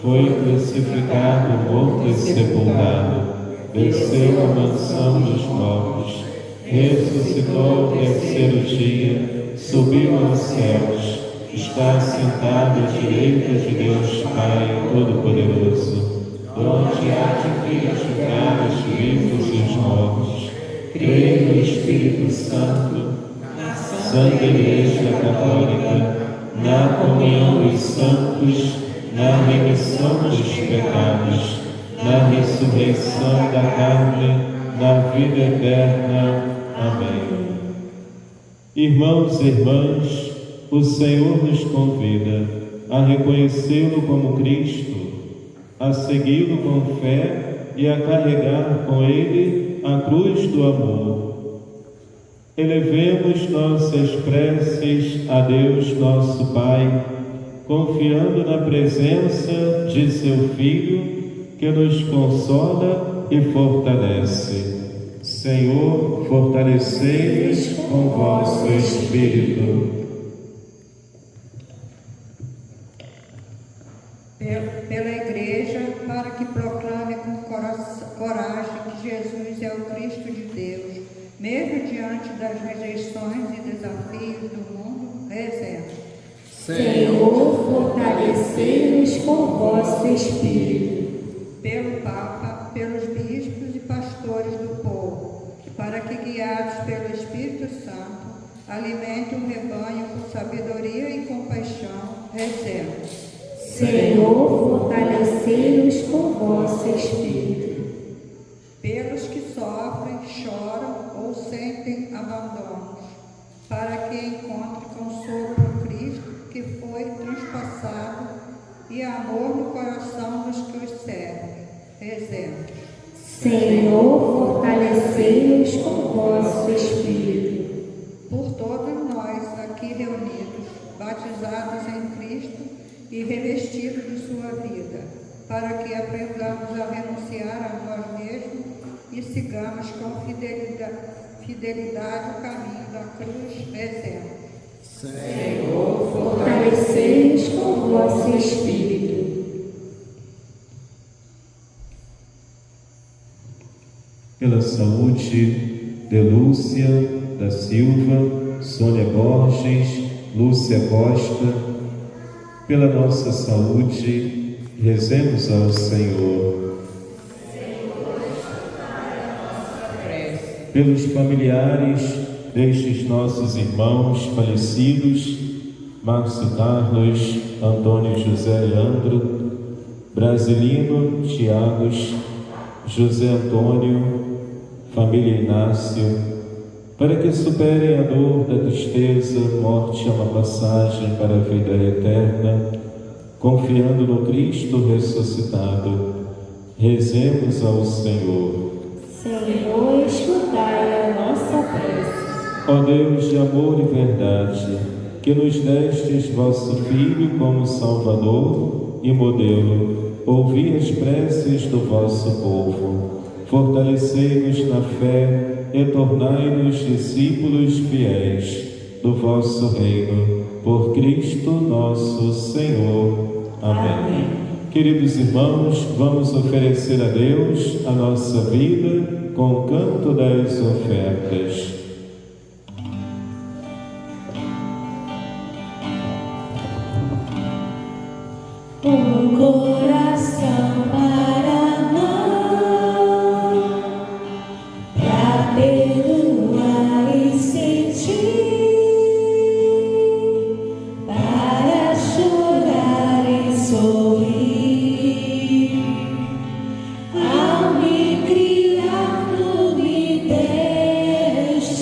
Speaker 3: foi crucificado, morto e sepultado, desceu à mansão dos mortos, ressuscitou ao terceiro dia, subiu aos céus, está sentado à direita de Deus Pai Todo-Poderoso, onde há de vir julgar os vivos e os mortos. Creio no Espírito Santo, Santa Igreja Católica, na comunhão dos santos, na remissão dos pecados, na ressurreição da carne, na vida eterna. Amém. Irmãos e irmãs, o Senhor nos convida a reconhecê-lo como Cristo, a segui-lo com fé e a carregar com Ele a cruz do amor. Elevemos nossas preces a Deus nosso Pai, confiando na presença de seu Filho, que nos consola e fortalece. Senhor, fortalecei-nos com vosso Espírito.
Speaker 7: Pela Igreja, para que proclame com coragem que Jesus é o Cristo de Deus, mesmo diante das rejeições e desafios do mundo, rezemos.
Speaker 5: Senhor, fortalecei-nos com vosso Espírito.
Speaker 7: Pelo Papa, pelos bispos e pastores do povo, para que, guiados pelo Espírito Santo, alimentem o rebanho com sabedoria e compaixão, rezemos.
Speaker 5: Senhor, fortalecei-nos com vosso Espírito.
Speaker 7: Pelos que sofrem, choram ou sentem abandonos, para que encontrem consolo no Cristo que foi transpassado e amor no coração dos que os servem. Rezemos.
Speaker 5: Senhor, fortalecei-nos com vosso Espírito.
Speaker 7: Por todos nós aqui reunidos, batizados em Cristo e revestidos de sua vida, para que aprendamos a renunciar a nós mesmos e sigamos com fidelidade o caminho da cruz. Rezemos.
Speaker 5: Senhor, fortalecei-nos com vosso Espírito.
Speaker 3: Pela saúde de Lúcia da Silva, Sônia Borges, Lúcia Costa, pela nossa saúde, rezemos ao Senhor. Pelos familiares destes nossos irmãos falecidos, Márcio Carlos, Antônio José Leandro, Brasilino Tiagos, José Antônio, família Inácio, para que superem a dor da tristeza, morte é uma passagem para a vida eterna, confiando no Cristo ressuscitado. Rezemos ao Senhor.
Speaker 5: Senhor, escutai a nossa prece.
Speaker 3: Ó Deus de amor e verdade, que nos destes vosso Filho como Salvador e modelo, ouvi as preces do vosso povo. Fortalecei-nos na fé e tornai-nos discípulos fiéis do vosso reino, por Cristo nosso Senhor. Amém. Queridos irmãos, vamos oferecer a Deus a nossa vida com o canto das ofertas.
Speaker 2: Um coração para amar, para perdoar e sentir, para chorar e sorrir. Ao me criar, tu me deste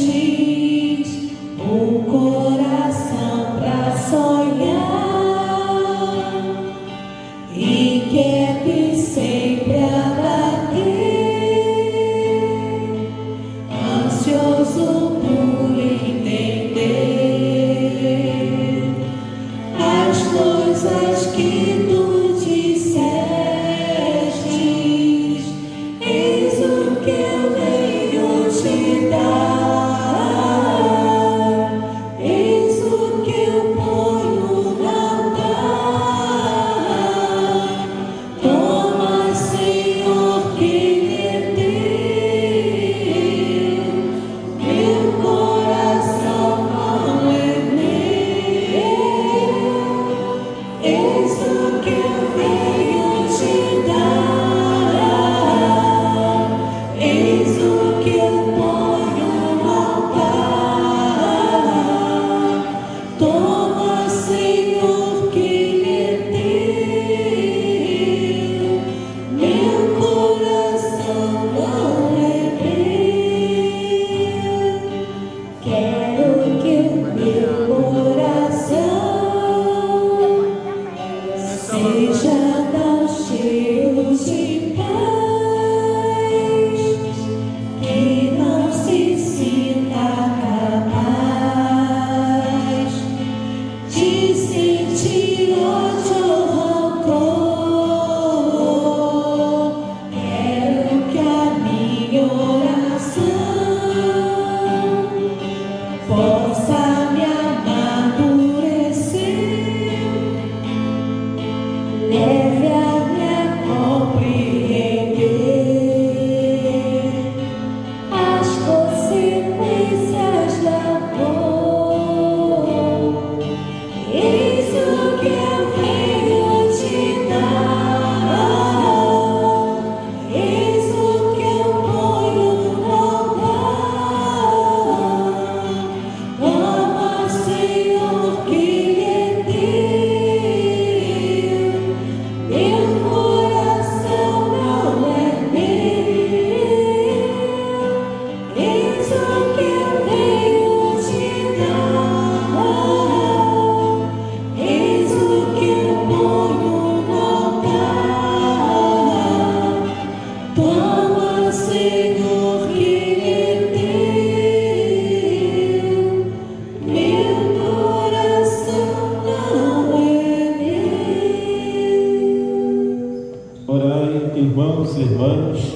Speaker 3: irmãos e irmãs,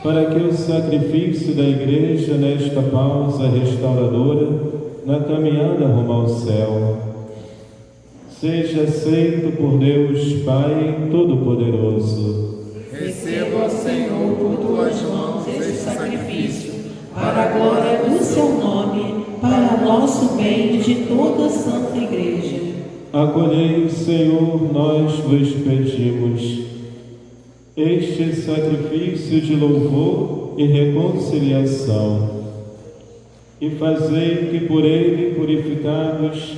Speaker 3: para que o sacrifício da Igreja nesta pausa restauradora, na caminhada rumo ao céu, seja aceito por Deus Pai Todo-Poderoso.
Speaker 8: Receba, Senhor, por tuas mãos este sacrifício,
Speaker 2: para a glória do seu nome, para nosso bem e de toda a Santa Igreja.
Speaker 3: Acolhei, Senhor, nós vos pedimos, este sacrifício de louvor e reconciliação, e fazei que por ele, purificados,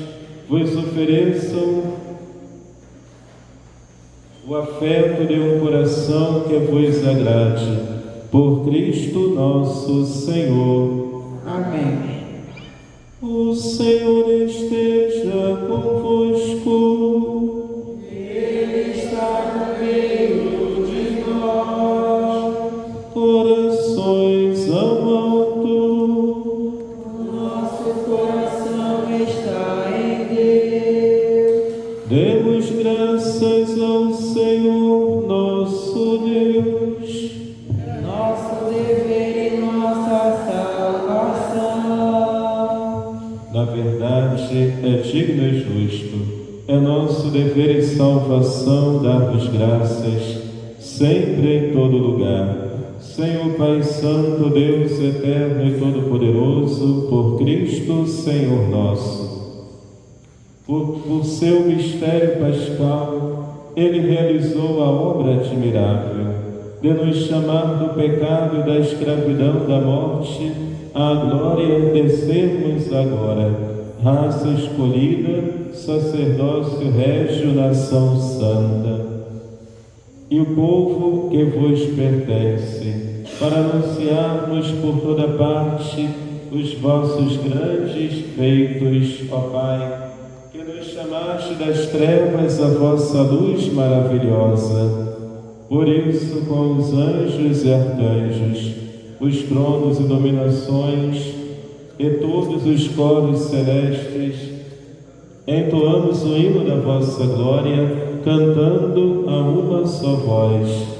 Speaker 3: vos ofereçam o afeto de um coração que vos agrade. Por Cristo nosso Senhor.
Speaker 6: Amém.
Speaker 3: O Senhor esteja convosco.
Speaker 8: Ele está no meio de nós.
Speaker 3: Corações ao alto.
Speaker 8: Nosso coração está em Deus.
Speaker 3: Demos graças ao Senhor nosso Deus.
Speaker 8: Nosso dever e nossa salvação.
Speaker 3: Na verdade, é digno e justo, é nosso dever e salvação dar-vos graças, sempre e em todo lugar. Senhor Pai Santo, Deus eterno e todo-poderoso, por Cristo, Senhor nosso. Por seu mistério pascal, Ele realizou a obra admirável de nos chamar do pecado e da escravidão da morte à glória de sermos agora raça escolhida, sacerdócio régio, nação santa, e o povo que vos pertence, para anunciarmos por toda parte os vossos grandes feitos, ó Pai, que nos chamaste das trevas a vossa luz maravilhosa. Por isso, com os anjos e arcanjos, os tronos e dominações e todos os coros celestes, entoamos o hino da vossa glória, cantando a uma só voz.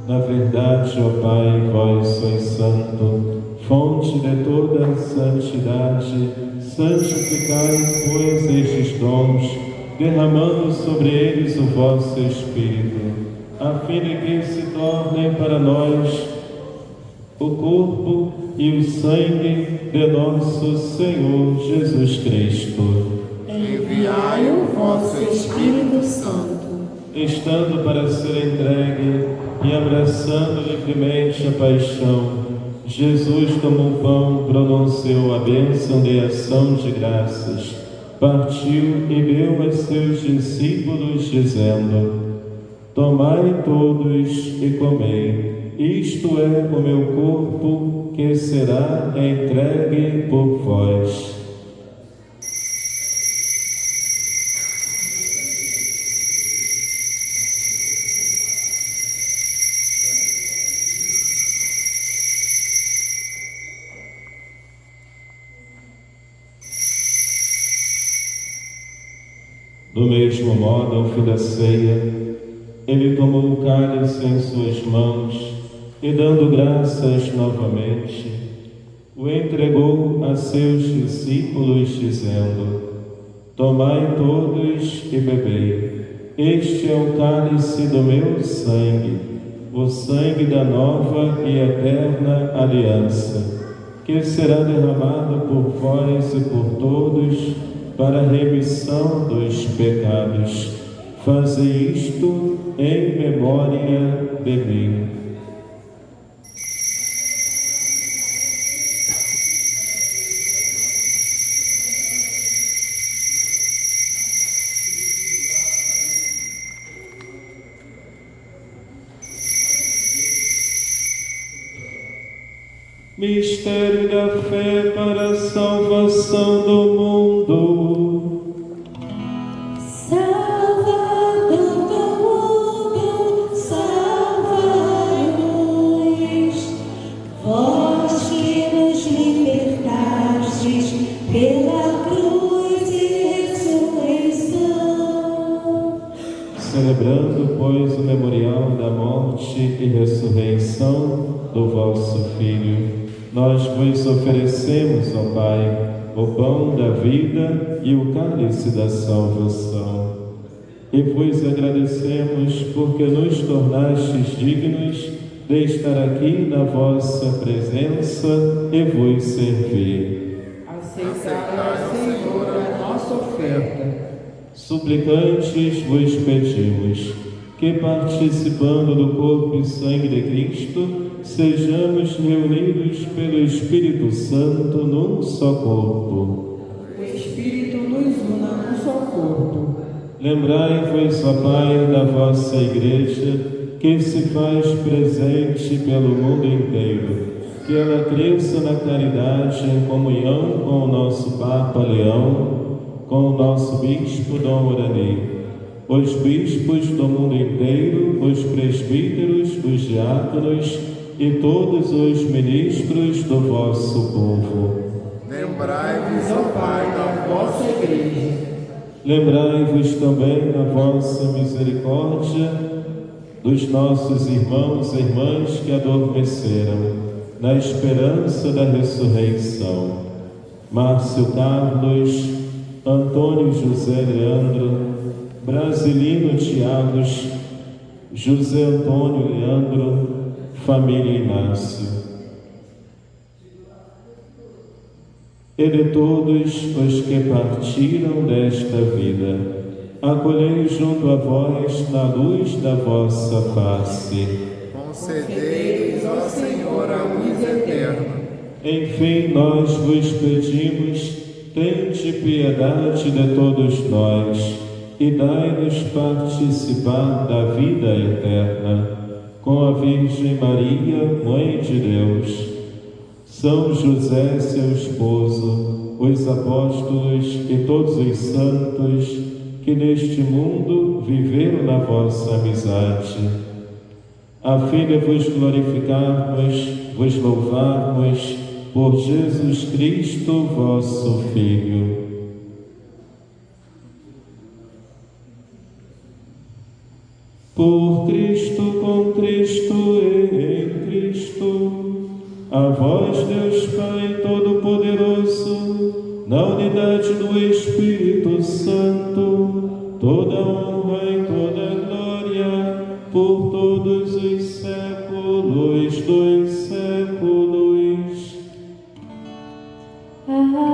Speaker 3: Na verdade, ó Pai, vós sois santo, fonte de toda santidade, santificai, pois, estes dons, derramando sobre eles o vosso Espírito, a fim de que se tornem para nós o corpo e o sangue de nosso Senhor Jesus Cristo.
Speaker 8: Enviai o vosso Espírito Santo,
Speaker 3: estando para ser entregue e abraçando livremente a paixão, Jesus tomou o pão, pronunciou a bênção de ação de graças, partiu e deu a seus discípulos, dizendo: tomai todos e comei, isto é o meu corpo que será entregue por vós. Do mesmo modo, ao fim da ceia, ele tomou o cálice em suas mãos e, dando graças novamente, o entregou a seus discípulos, dizendo: Tomai todos e bebei. Este é o cálice do meu sangue, o sangue da nova e eterna aliança, que será derramado por vós e por todos para a remissão dos pecados. Fazei isto em memória de mim. Mistério da fé para a salvação do mundo.
Speaker 2: Salvador do mundo, salvai-nos, vós que nos libertastes pela cruz e ressurreição.
Speaker 3: Celebrando, pois, o memorial da morte e ressurreição do vosso Filho, nós vos oferecemos, ó Pai, o pão da vida e o cálice da salvação. E vos agradecemos porque nos tornastes dignos de estar aqui na vossa presença e vos servir.
Speaker 8: Aceitai, Senhor, a nossa oferta.
Speaker 3: Suplicantes vos pedimos que, participando do corpo e sangue de Cristo, sejamos reunidos pelo Espírito Santo num só corpo.
Speaker 8: O Espírito nos una num só corpo.
Speaker 3: Lembrai-vos, ó Pai, da vossa Igreja, que se faz presente pelo mundo inteiro, que ela cresça na caridade em comunhão com o nosso Papa Leão, com o nosso Bispo Dom Urani, os bispos do mundo inteiro, os presbíteros, os diáconos e todos os ministros do vosso povo.
Speaker 8: Lembrai-vos, ó Pai, da vossa Igreja.
Speaker 3: Lembrai-vos também da vossa misericórdia dos nossos irmãos e irmãs que adormeceram, na esperança da ressurreição. Márcio Carlos, Antônio José Leandro, Brasilino Tiagos, José Antônio Leandro, família Inácio. E de todos os que partiram desta vida, acolhei junto a vós na luz da vossa face.
Speaker 8: Concedei-lhes, ó Senhor, a luz eterna.
Speaker 3: Enfim, nós vos pedimos, tende piedade de todos nós e dai-nos participar da vida eterna, com a Virgem Maria, Mãe de Deus, São José, seu esposo, os apóstolos e todos os santos que neste mundo viveram na vossa amizade, a fim de vos glorificarmos, vos louvarmos por Jesus Cristo, vosso Filho. Por Cristo, com Cristo e em Cristo, a vós, Deus Pai Todo-Poderoso, na unidade do Espírito Santo, toda honra e toda glória, por todos os séculos dos séculos.
Speaker 2: Amém.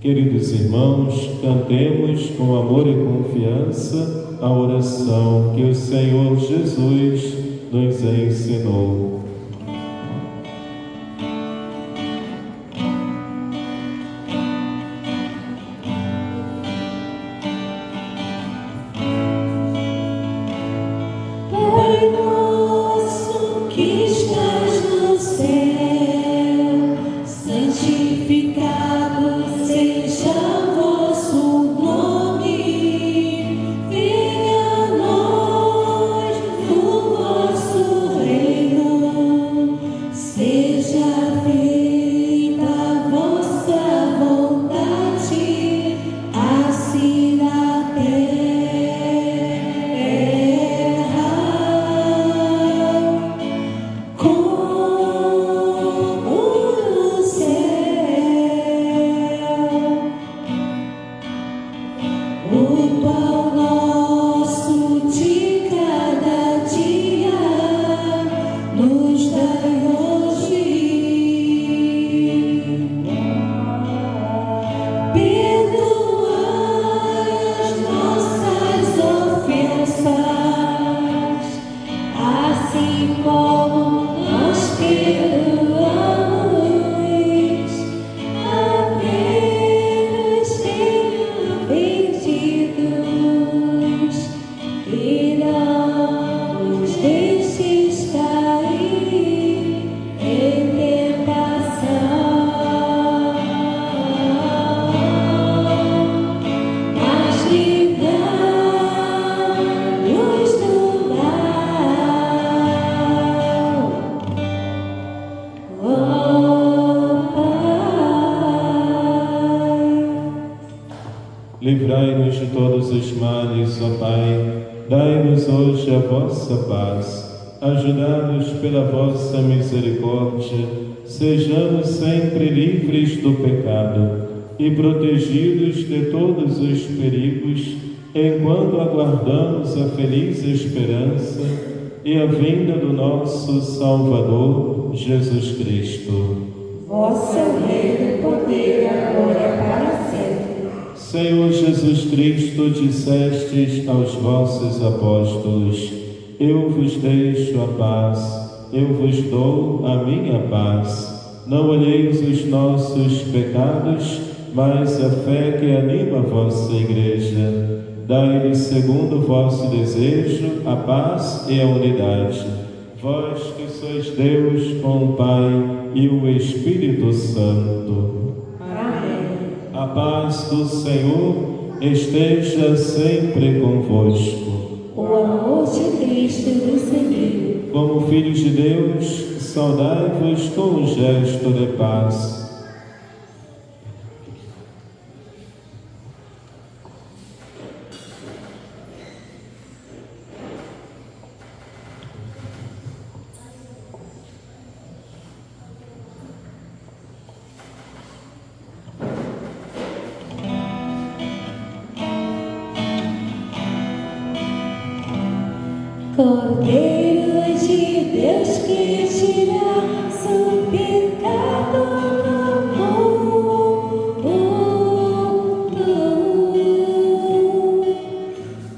Speaker 3: Queridos irmãos, cantemos com amor e confiança a oração que o Senhor Jesus nos ensinou. Livrai-nos de todos os males, ó Pai. Dai-nos hoje a vossa paz. Ajudai-nos pela vossa misericórdia. Sejamos sempre livres do pecado e protegidos de todos os perigos, enquanto aguardamos a feliz esperança e a vinda do nosso Salvador, Jesus Cristo.
Speaker 5: Vosso reino, poder e a glória para sempre.
Speaker 3: Senhor Jesus Cristo, dissestes aos vossos apóstolos: eu vos deixo a paz, eu vos dou a minha paz. Não olheis os nossos pecados, mas a fé que anima a vossa Igreja. Dai-lhe, segundo o vosso desejo, a paz e a unidade. Vós que sois Deus com o Pai e o Espírito Santo.
Speaker 5: Amém.
Speaker 3: A paz do Senhor esteja sempre convosco.
Speaker 5: O amor de Cristo nos seguiu.
Speaker 3: Como filhos de Deus, saudai-vos com um gesto de paz.
Speaker 5: Cordeiro de Deus que tirasse o pecado do mundo,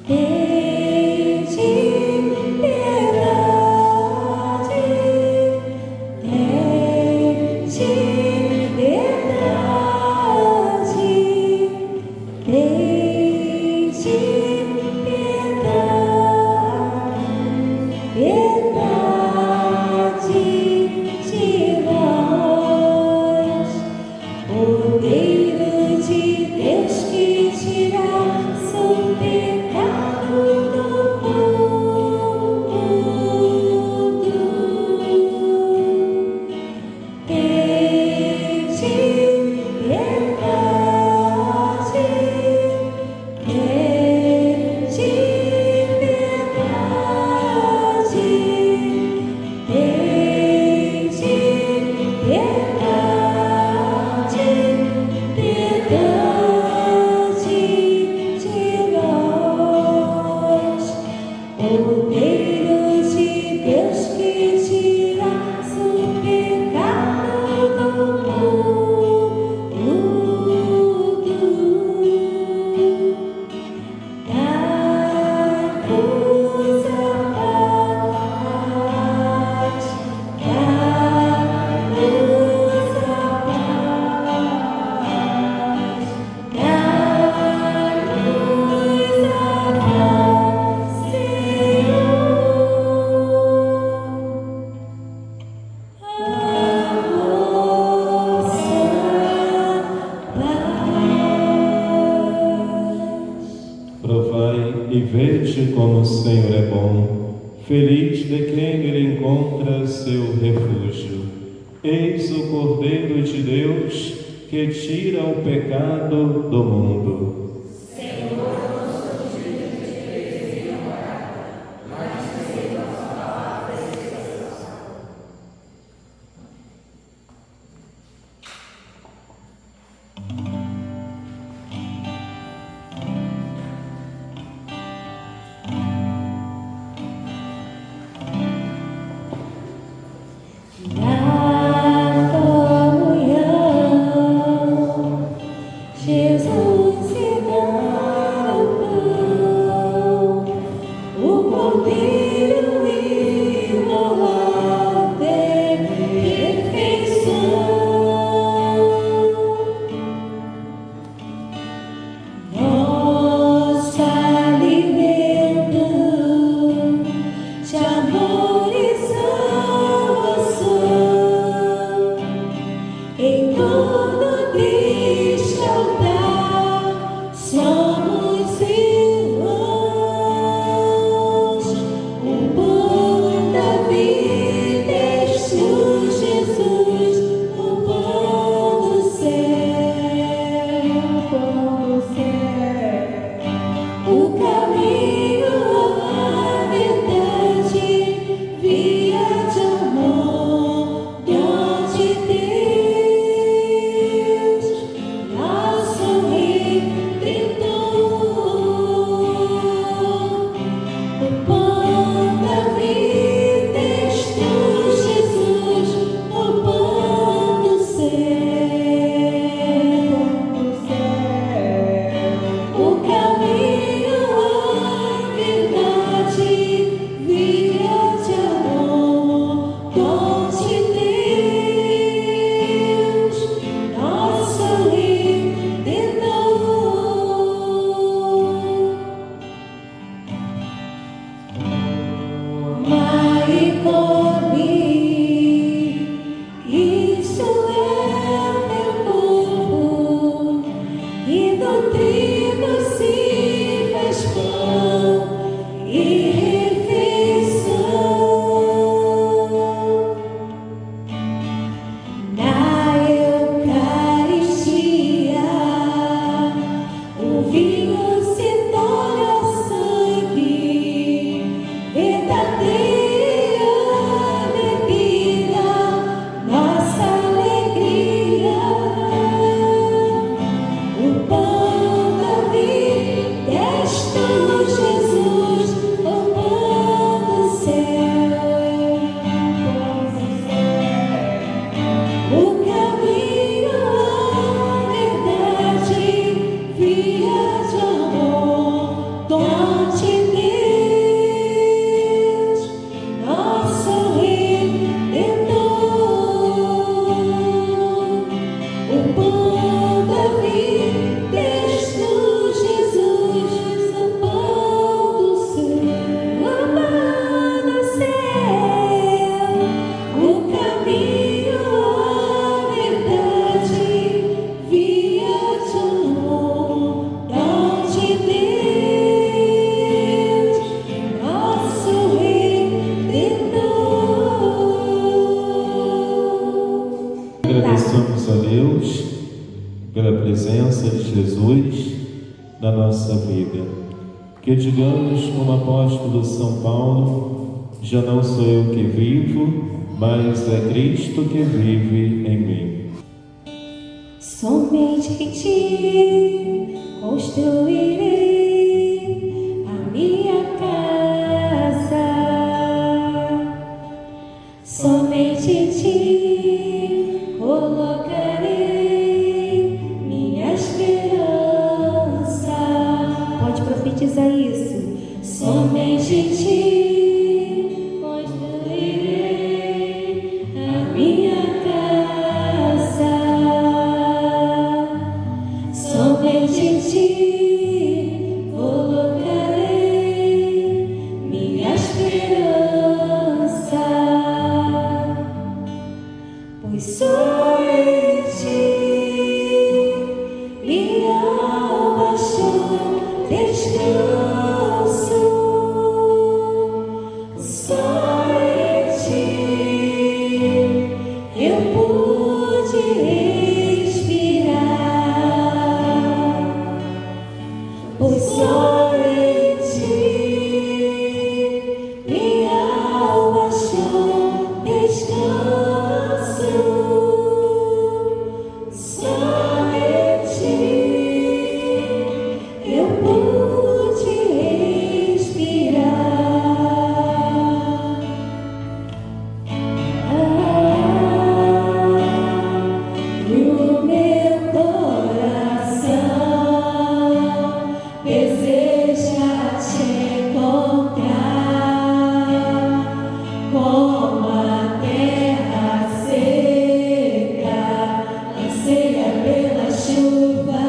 Speaker 5: tende piedade, tende piedade,
Speaker 3: e vede como o Senhor é bom. Feliz de quem Ele encontra seu refúgio. Eis o Cordeiro de Deus que tira o pecado do mundo.
Speaker 5: Jesus
Speaker 3: Agradecemos a Deus pela presença de Jesus na nossa vida. Que digamos como apóstolo São Paulo: já não sou eu que vivo, mas é Cristo que vive em mim.
Speaker 5: Somente em ti construirei a minha casa. Somente em ti colocarei minha esperança. Pode profetizar isso. Somente em ti construirei a minha casa. Somente em ti colocarei minha esperança, pois só em ti minha alma achou descanso. Só em ti eu pude respirar, pois só em ti minha alma achou descanso. Só em ti eu pude respirar. E o meu coração deseja te encontrar, como a terra seca anseia pela chuva.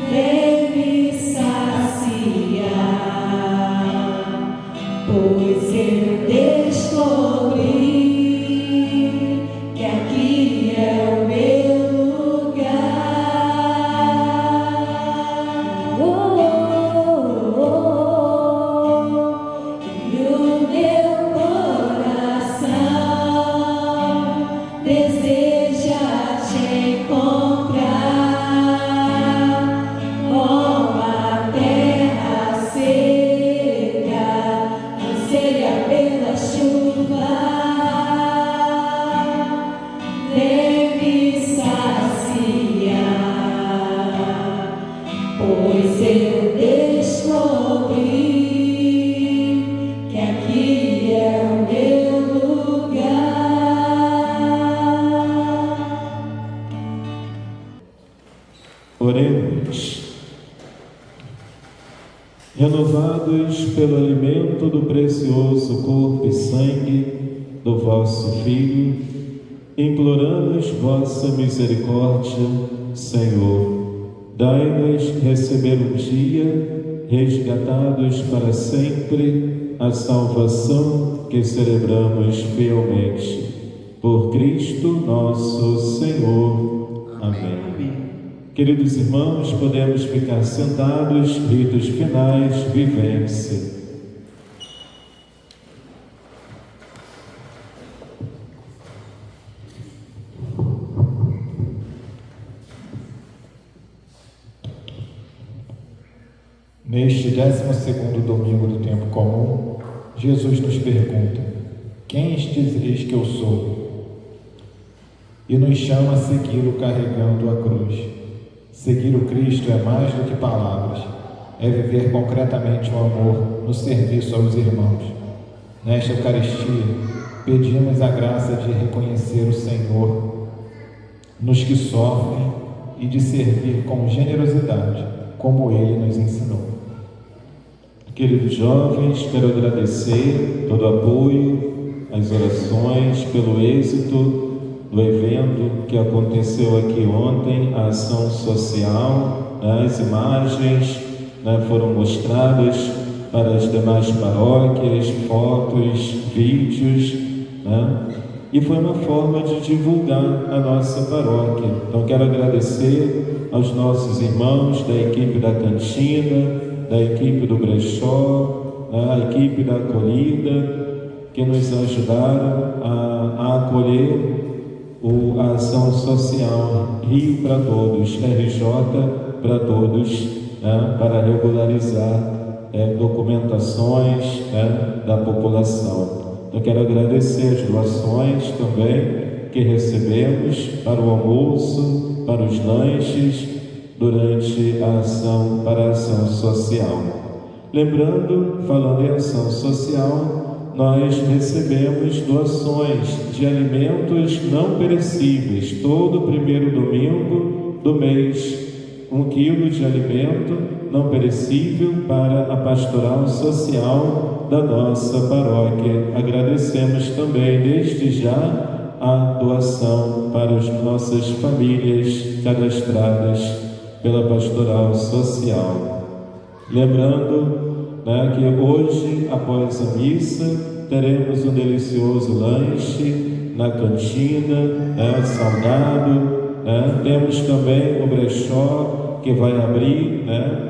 Speaker 5: Vem me saciar, pois eu descobri que aqui é o meu lugar. Oh, oh, oh. E o meu coração deseja te encontrar, como a terra seca anseia pela chuva. Vem me saciar, pois eu descobri que aqui é o meu lugar.
Speaker 3: Oremos. Renovados pelo alimento do precioso corpo e sangue do vosso Filho, imploramos vossa misericórdia, Senhor. Dai-nos receber um dia, resgatados para sempre, a salvação que celebramos fielmente. Por Cristo nosso Senhor. Amém. Queridos irmãos, podemos ficar sentados, ritos finais, vivência.
Speaker 1: Neste 12º domingo do tempo comum, Jesus nos pergunta: quem dizeis que eu sou? E nos chama a segui-lo carregando a cruz. Seguir o Cristo é mais do que palavras, é viver concretamente o amor no serviço aos irmãos. Nesta Eucaristia, pedimos a graça de reconhecer o Senhor nos que sofrem e de servir com generosidade, como Ele nos ensinou. Queridos jovens, quero agradecer todo o apoio, as orações, pelo êxito do evento que aconteceu aqui ontem, a ação social. As imagens foram mostradas para as demais paróquias, fotos, vídeos, e foi uma forma de divulgar a nossa paróquia. Então quero agradecer aos nossos irmãos da equipe da cantina, da equipe do brechó, a equipe da acolhida,
Speaker 3: que nos ajudaram a acolher a ação social Rio para Todos, RJ para Todos, né, para regularizar documentações, né, da população. Eu quero agradecer as doações também que recebemos para o almoço, para os lanches, durante para a ação social. Lembrando, falando em ação social, nós recebemos doações de alimentos não perecíveis, todo primeiro domingo do mês, 1 quilo de alimento não perecível para a pastoral social da nossa paróquia. Agradecemos também, desde já, a doação para as nossas famílias cadastradas pela pastoral social. Lembrando, né, que hoje, após a missa, teremos um delicioso lanche na cantina, né, salgado. Temos também o brechó que vai abrir, né,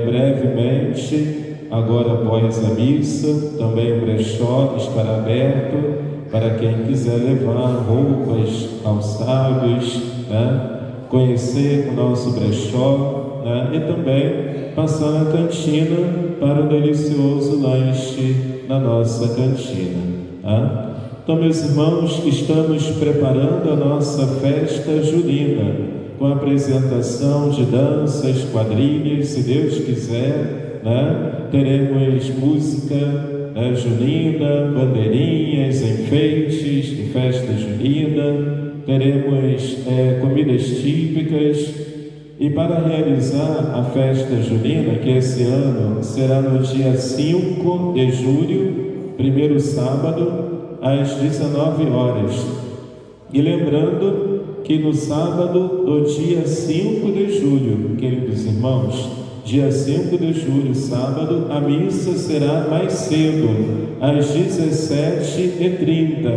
Speaker 3: brevemente, agora após a missa. Também o brechó estará aberto para quem quiser levar roupas, calçados, né, conhecer o nosso brechó, né, e também passar na cantina para um delicioso lanche na nossa cantina. Tá? Então, meus irmãos, estamos preparando a nossa festa junina, com a apresentação de danças, quadrilhas, se Deus quiser, né? Teremos música, né, junina, bandeirinhas, enfeites de festa junina, teremos comidas típicas. E para realizar a festa junina, que esse ano será no dia 5 de julho, primeiro sábado, às 19 horas. E lembrando que no sábado do dia 5 de julho, queridos irmãos, dia 5 de julho, sábado, a missa será mais cedo, às 17h30,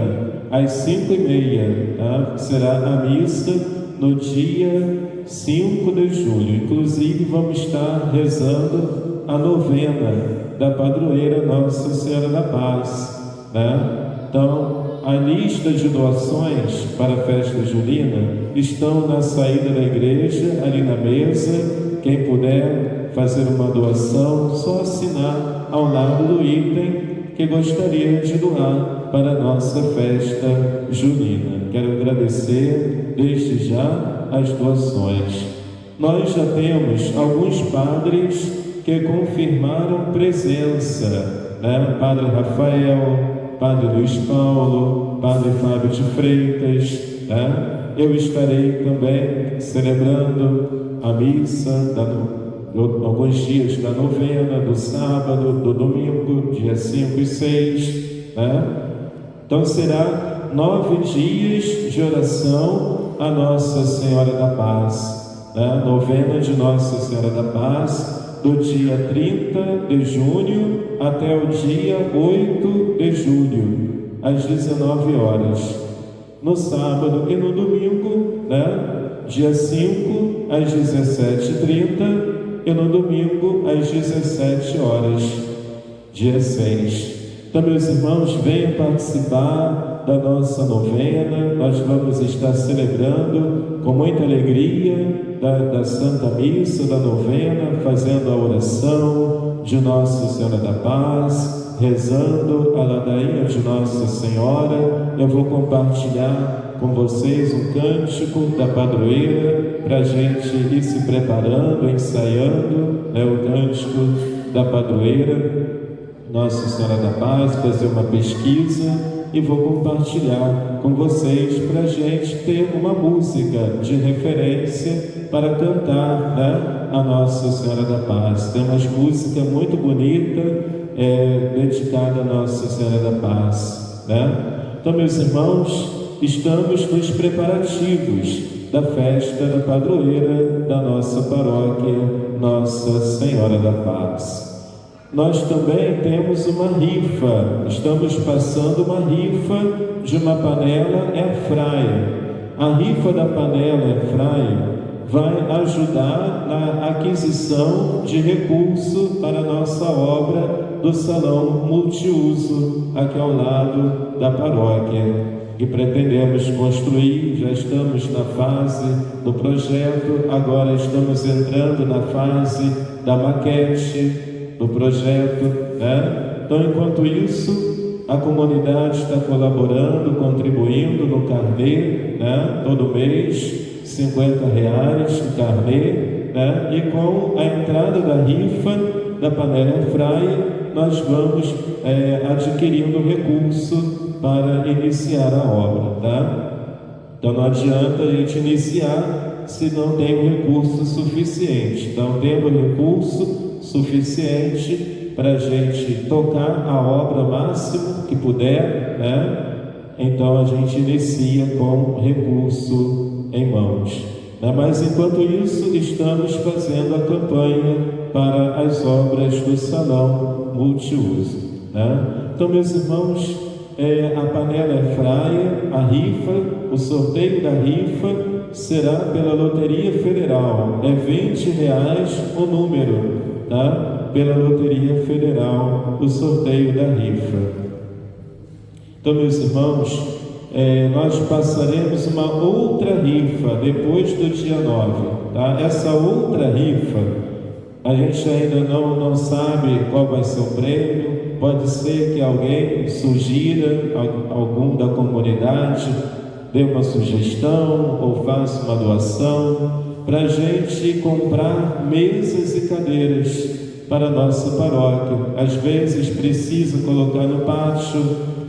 Speaker 3: às 5h30, tá? Será a missa no dia 5 de julho. Inclusive, vamos estar rezando a novena da padroeira Nossa Senhora da Paz, né? Então, a lista de doações para a festa junina estão na saída da igreja, ali na mesa. Quem puder fazer uma doação, só assinar ao lado do item que gostaria de doar para a nossa festa junina. Quero agradecer desde já as doações. Nós já temos alguns padres que confirmaram presença, né? Padre Rafael, Padre Luiz Paulo, Padre Fábio de Freitas, né? Eu estarei também celebrando a missa alguns dias da novena, do sábado, do domingo, dia 5 e 6, né? Então será 9 dias de oração a Nossa Senhora da Paz, né? Novena de Nossa Senhora da Paz, do dia 30 de junho até o dia 8 de julho, às 19 horas. No sábado e no domingo, né? Dia 5 às 17h30 e no domingo às 17 horas, dia 6. Então, meus irmãos, venham participar da nossa novena. Nós vamos estar celebrando com muita alegria da Santa Missa, da novena, fazendo a oração de Nossa Senhora da Paz, rezando a ladainha de Nossa Senhora. Eu vou compartilhar com vocês um cântico da padroeira para a gente ir se preparando, ensaiando, né, o cântico da padroeira Nossa Senhora da Paz, fazer uma pesquisa e vou compartilhar com vocês para a gente ter uma música de referência para cantar, né, a Nossa Senhora da Paz. Tem uma música muito bonita dedicada a Nossa Senhora da Paz, né? Então, meus irmãos, estamos nos preparativos da festa da padroeira da nossa paróquia, Nossa Senhora da Paz. Nós também temos uma rifa, estamos passando uma rifa de uma panela airfryer. A rifa da panela airfryer vai ajudar na aquisição de recurso para a nossa obra do salão multiuso aqui ao lado da paróquia, que pretendemos construir. Já estamos na fase do projeto, agora estamos entrando na fase da maquete do projeto, né? Então, enquanto isso, a comunidade está colaborando, contribuindo no carnê, né? Todo mês, R$50 o carnê, né? E com a entrada da rifa da panela Airfryer, nós vamos adquirindo recurso para iniciar a obra, tá? Então não adianta a gente iniciar se não tem o recurso suficiente. Então, tendo recurso suficiente para a gente tocar a obra o máximo que puder, né? Então a gente inicia com recurso em mãos, né? Mas enquanto isso, estamos fazendo a campanha para as obras do salão multiuso, né? Então, meus irmãos, a panela Airfryer, a rifa, o sorteio da rifa será pela Loteria Federal, é R$20 o número, tá? Pela Loteria Federal, o sorteio da rifa. Então, meus irmãos, nós passaremos uma outra rifa depois do dia 9, tá? Essa outra rifa, a gente ainda não sabe qual vai ser o prêmio. Pode ser que alguém sugira, algum da comunidade dê uma sugestão ou faça uma doação para a gente comprar mesas e cadeiras para a nossa paróquia. Às vezes precisa colocar no pátio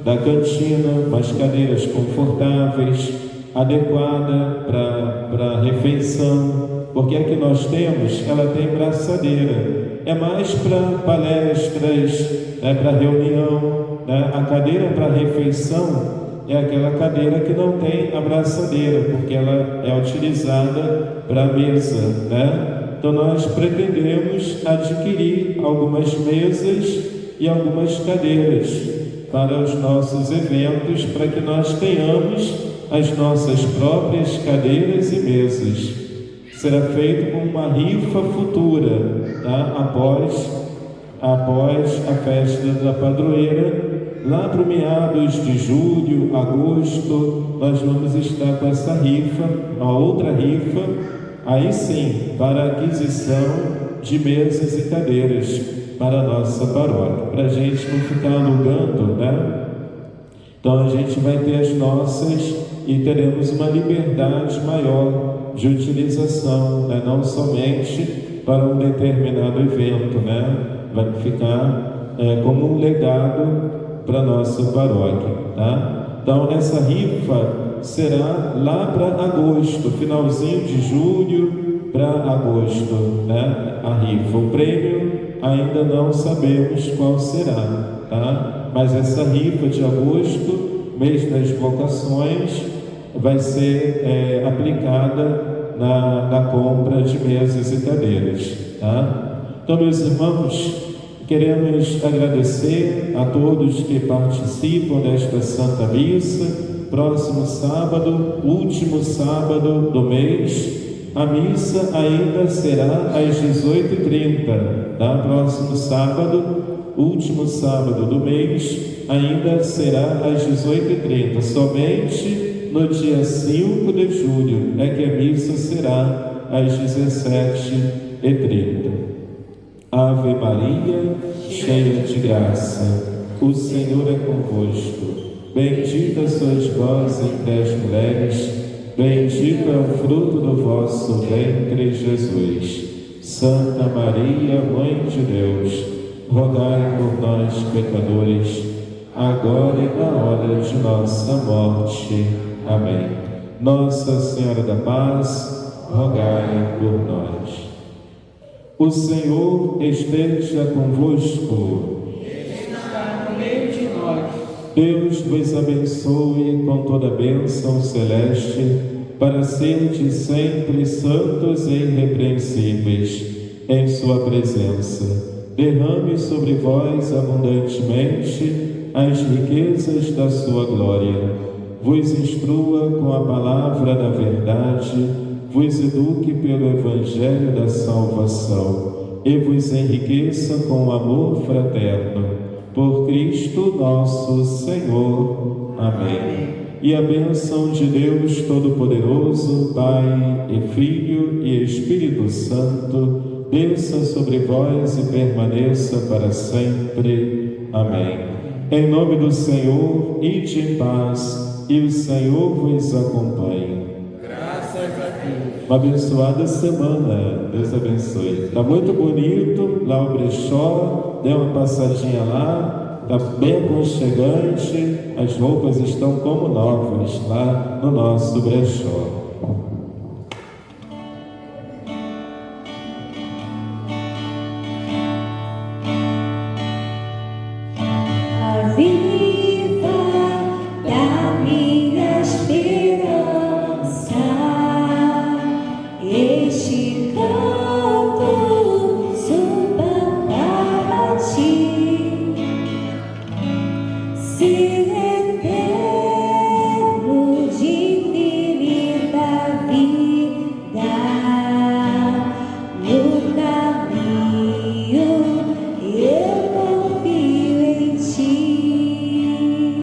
Speaker 3: da cantina umas cadeiras confortáveis, adequada para a refeição, porque a que nós temos, ela tem braçadeira. É mais para palestras, para reunião, né? A cadeira para refeição é aquela cadeira que não tem abraçadeira, porque ela é utilizada para mesa, né? Então nós pretendemos adquirir algumas mesas e algumas cadeiras para os nossos eventos, para que nós tenhamos as nossas próprias cadeiras e mesas. Será feito com uma rifa futura, tá? Após a festa da padroeira, lá para o meados de julho, agosto, nós vamos estar com essa rifa, uma outra rifa, aí sim, para aquisição de mesas e cadeiras para a nossa paróquia, para a gente não ficar alugando, né? Então a gente vai ter as nossas e teremos uma liberdade maior de utilização, né? Não somente para um determinado evento, né? Vai ficar como um legado para a nossa paróquia, tá? Então essa rifa será lá para agosto, finalzinho de julho para agosto, né? A rifa, o prêmio ainda não sabemos qual será, tá? Mas essa rifa de agosto, mês das vocações, vai ser aplicada na compra de mesas e cadeiras, tá? Então, meus irmãos, queremos agradecer a todos que participam desta Santa Missa. Próximo sábado, último sábado do mês, a missa ainda será às 18h30, tá? Próximo sábado, último sábado do mês, ainda será às 18h30. Somente no dia 5 de julho é que a missa será às 17h30. Ave Maria, cheia de graça, o Senhor é convosco. Bendita sois vós entre as mulheres, bendito é o fruto do vosso ventre, Jesus. Santa Maria, Mãe de Deus, rogai por nós, pecadores, agora e na hora de nossa morte. Amém. Nossa Senhora da Paz, rogai por nós. O Senhor esteja convosco.
Speaker 2: Está no meio de nós.
Speaker 3: Deus vos abençoe com toda a bênção celeste, para serdes sempre santos e irrepreensíveis em sua presença. Derrame sobre vós abundantemente as riquezas da sua glória. Vos instrua com a palavra da verdade, vos eduque pelo Evangelho da salvação. e vos enriqueça com amor fraterno. Por Cristo nosso Senhor. Amém. E a bênção de Deus Todo-Poderoso, Pai e Filho e Espírito Santo, desça sobre vós e permaneça para sempre. Amém. Em nome do Senhor, ide em paz, e o Senhor vos acompanhe.
Speaker 8: Graças a Deus.
Speaker 3: Uma abençoada semana. Deus abençoe. Está muito bonito lá o brechó. Dê uma passadinha lá. Está bem aconchegante. As roupas estão como novas lá no nosso brechó.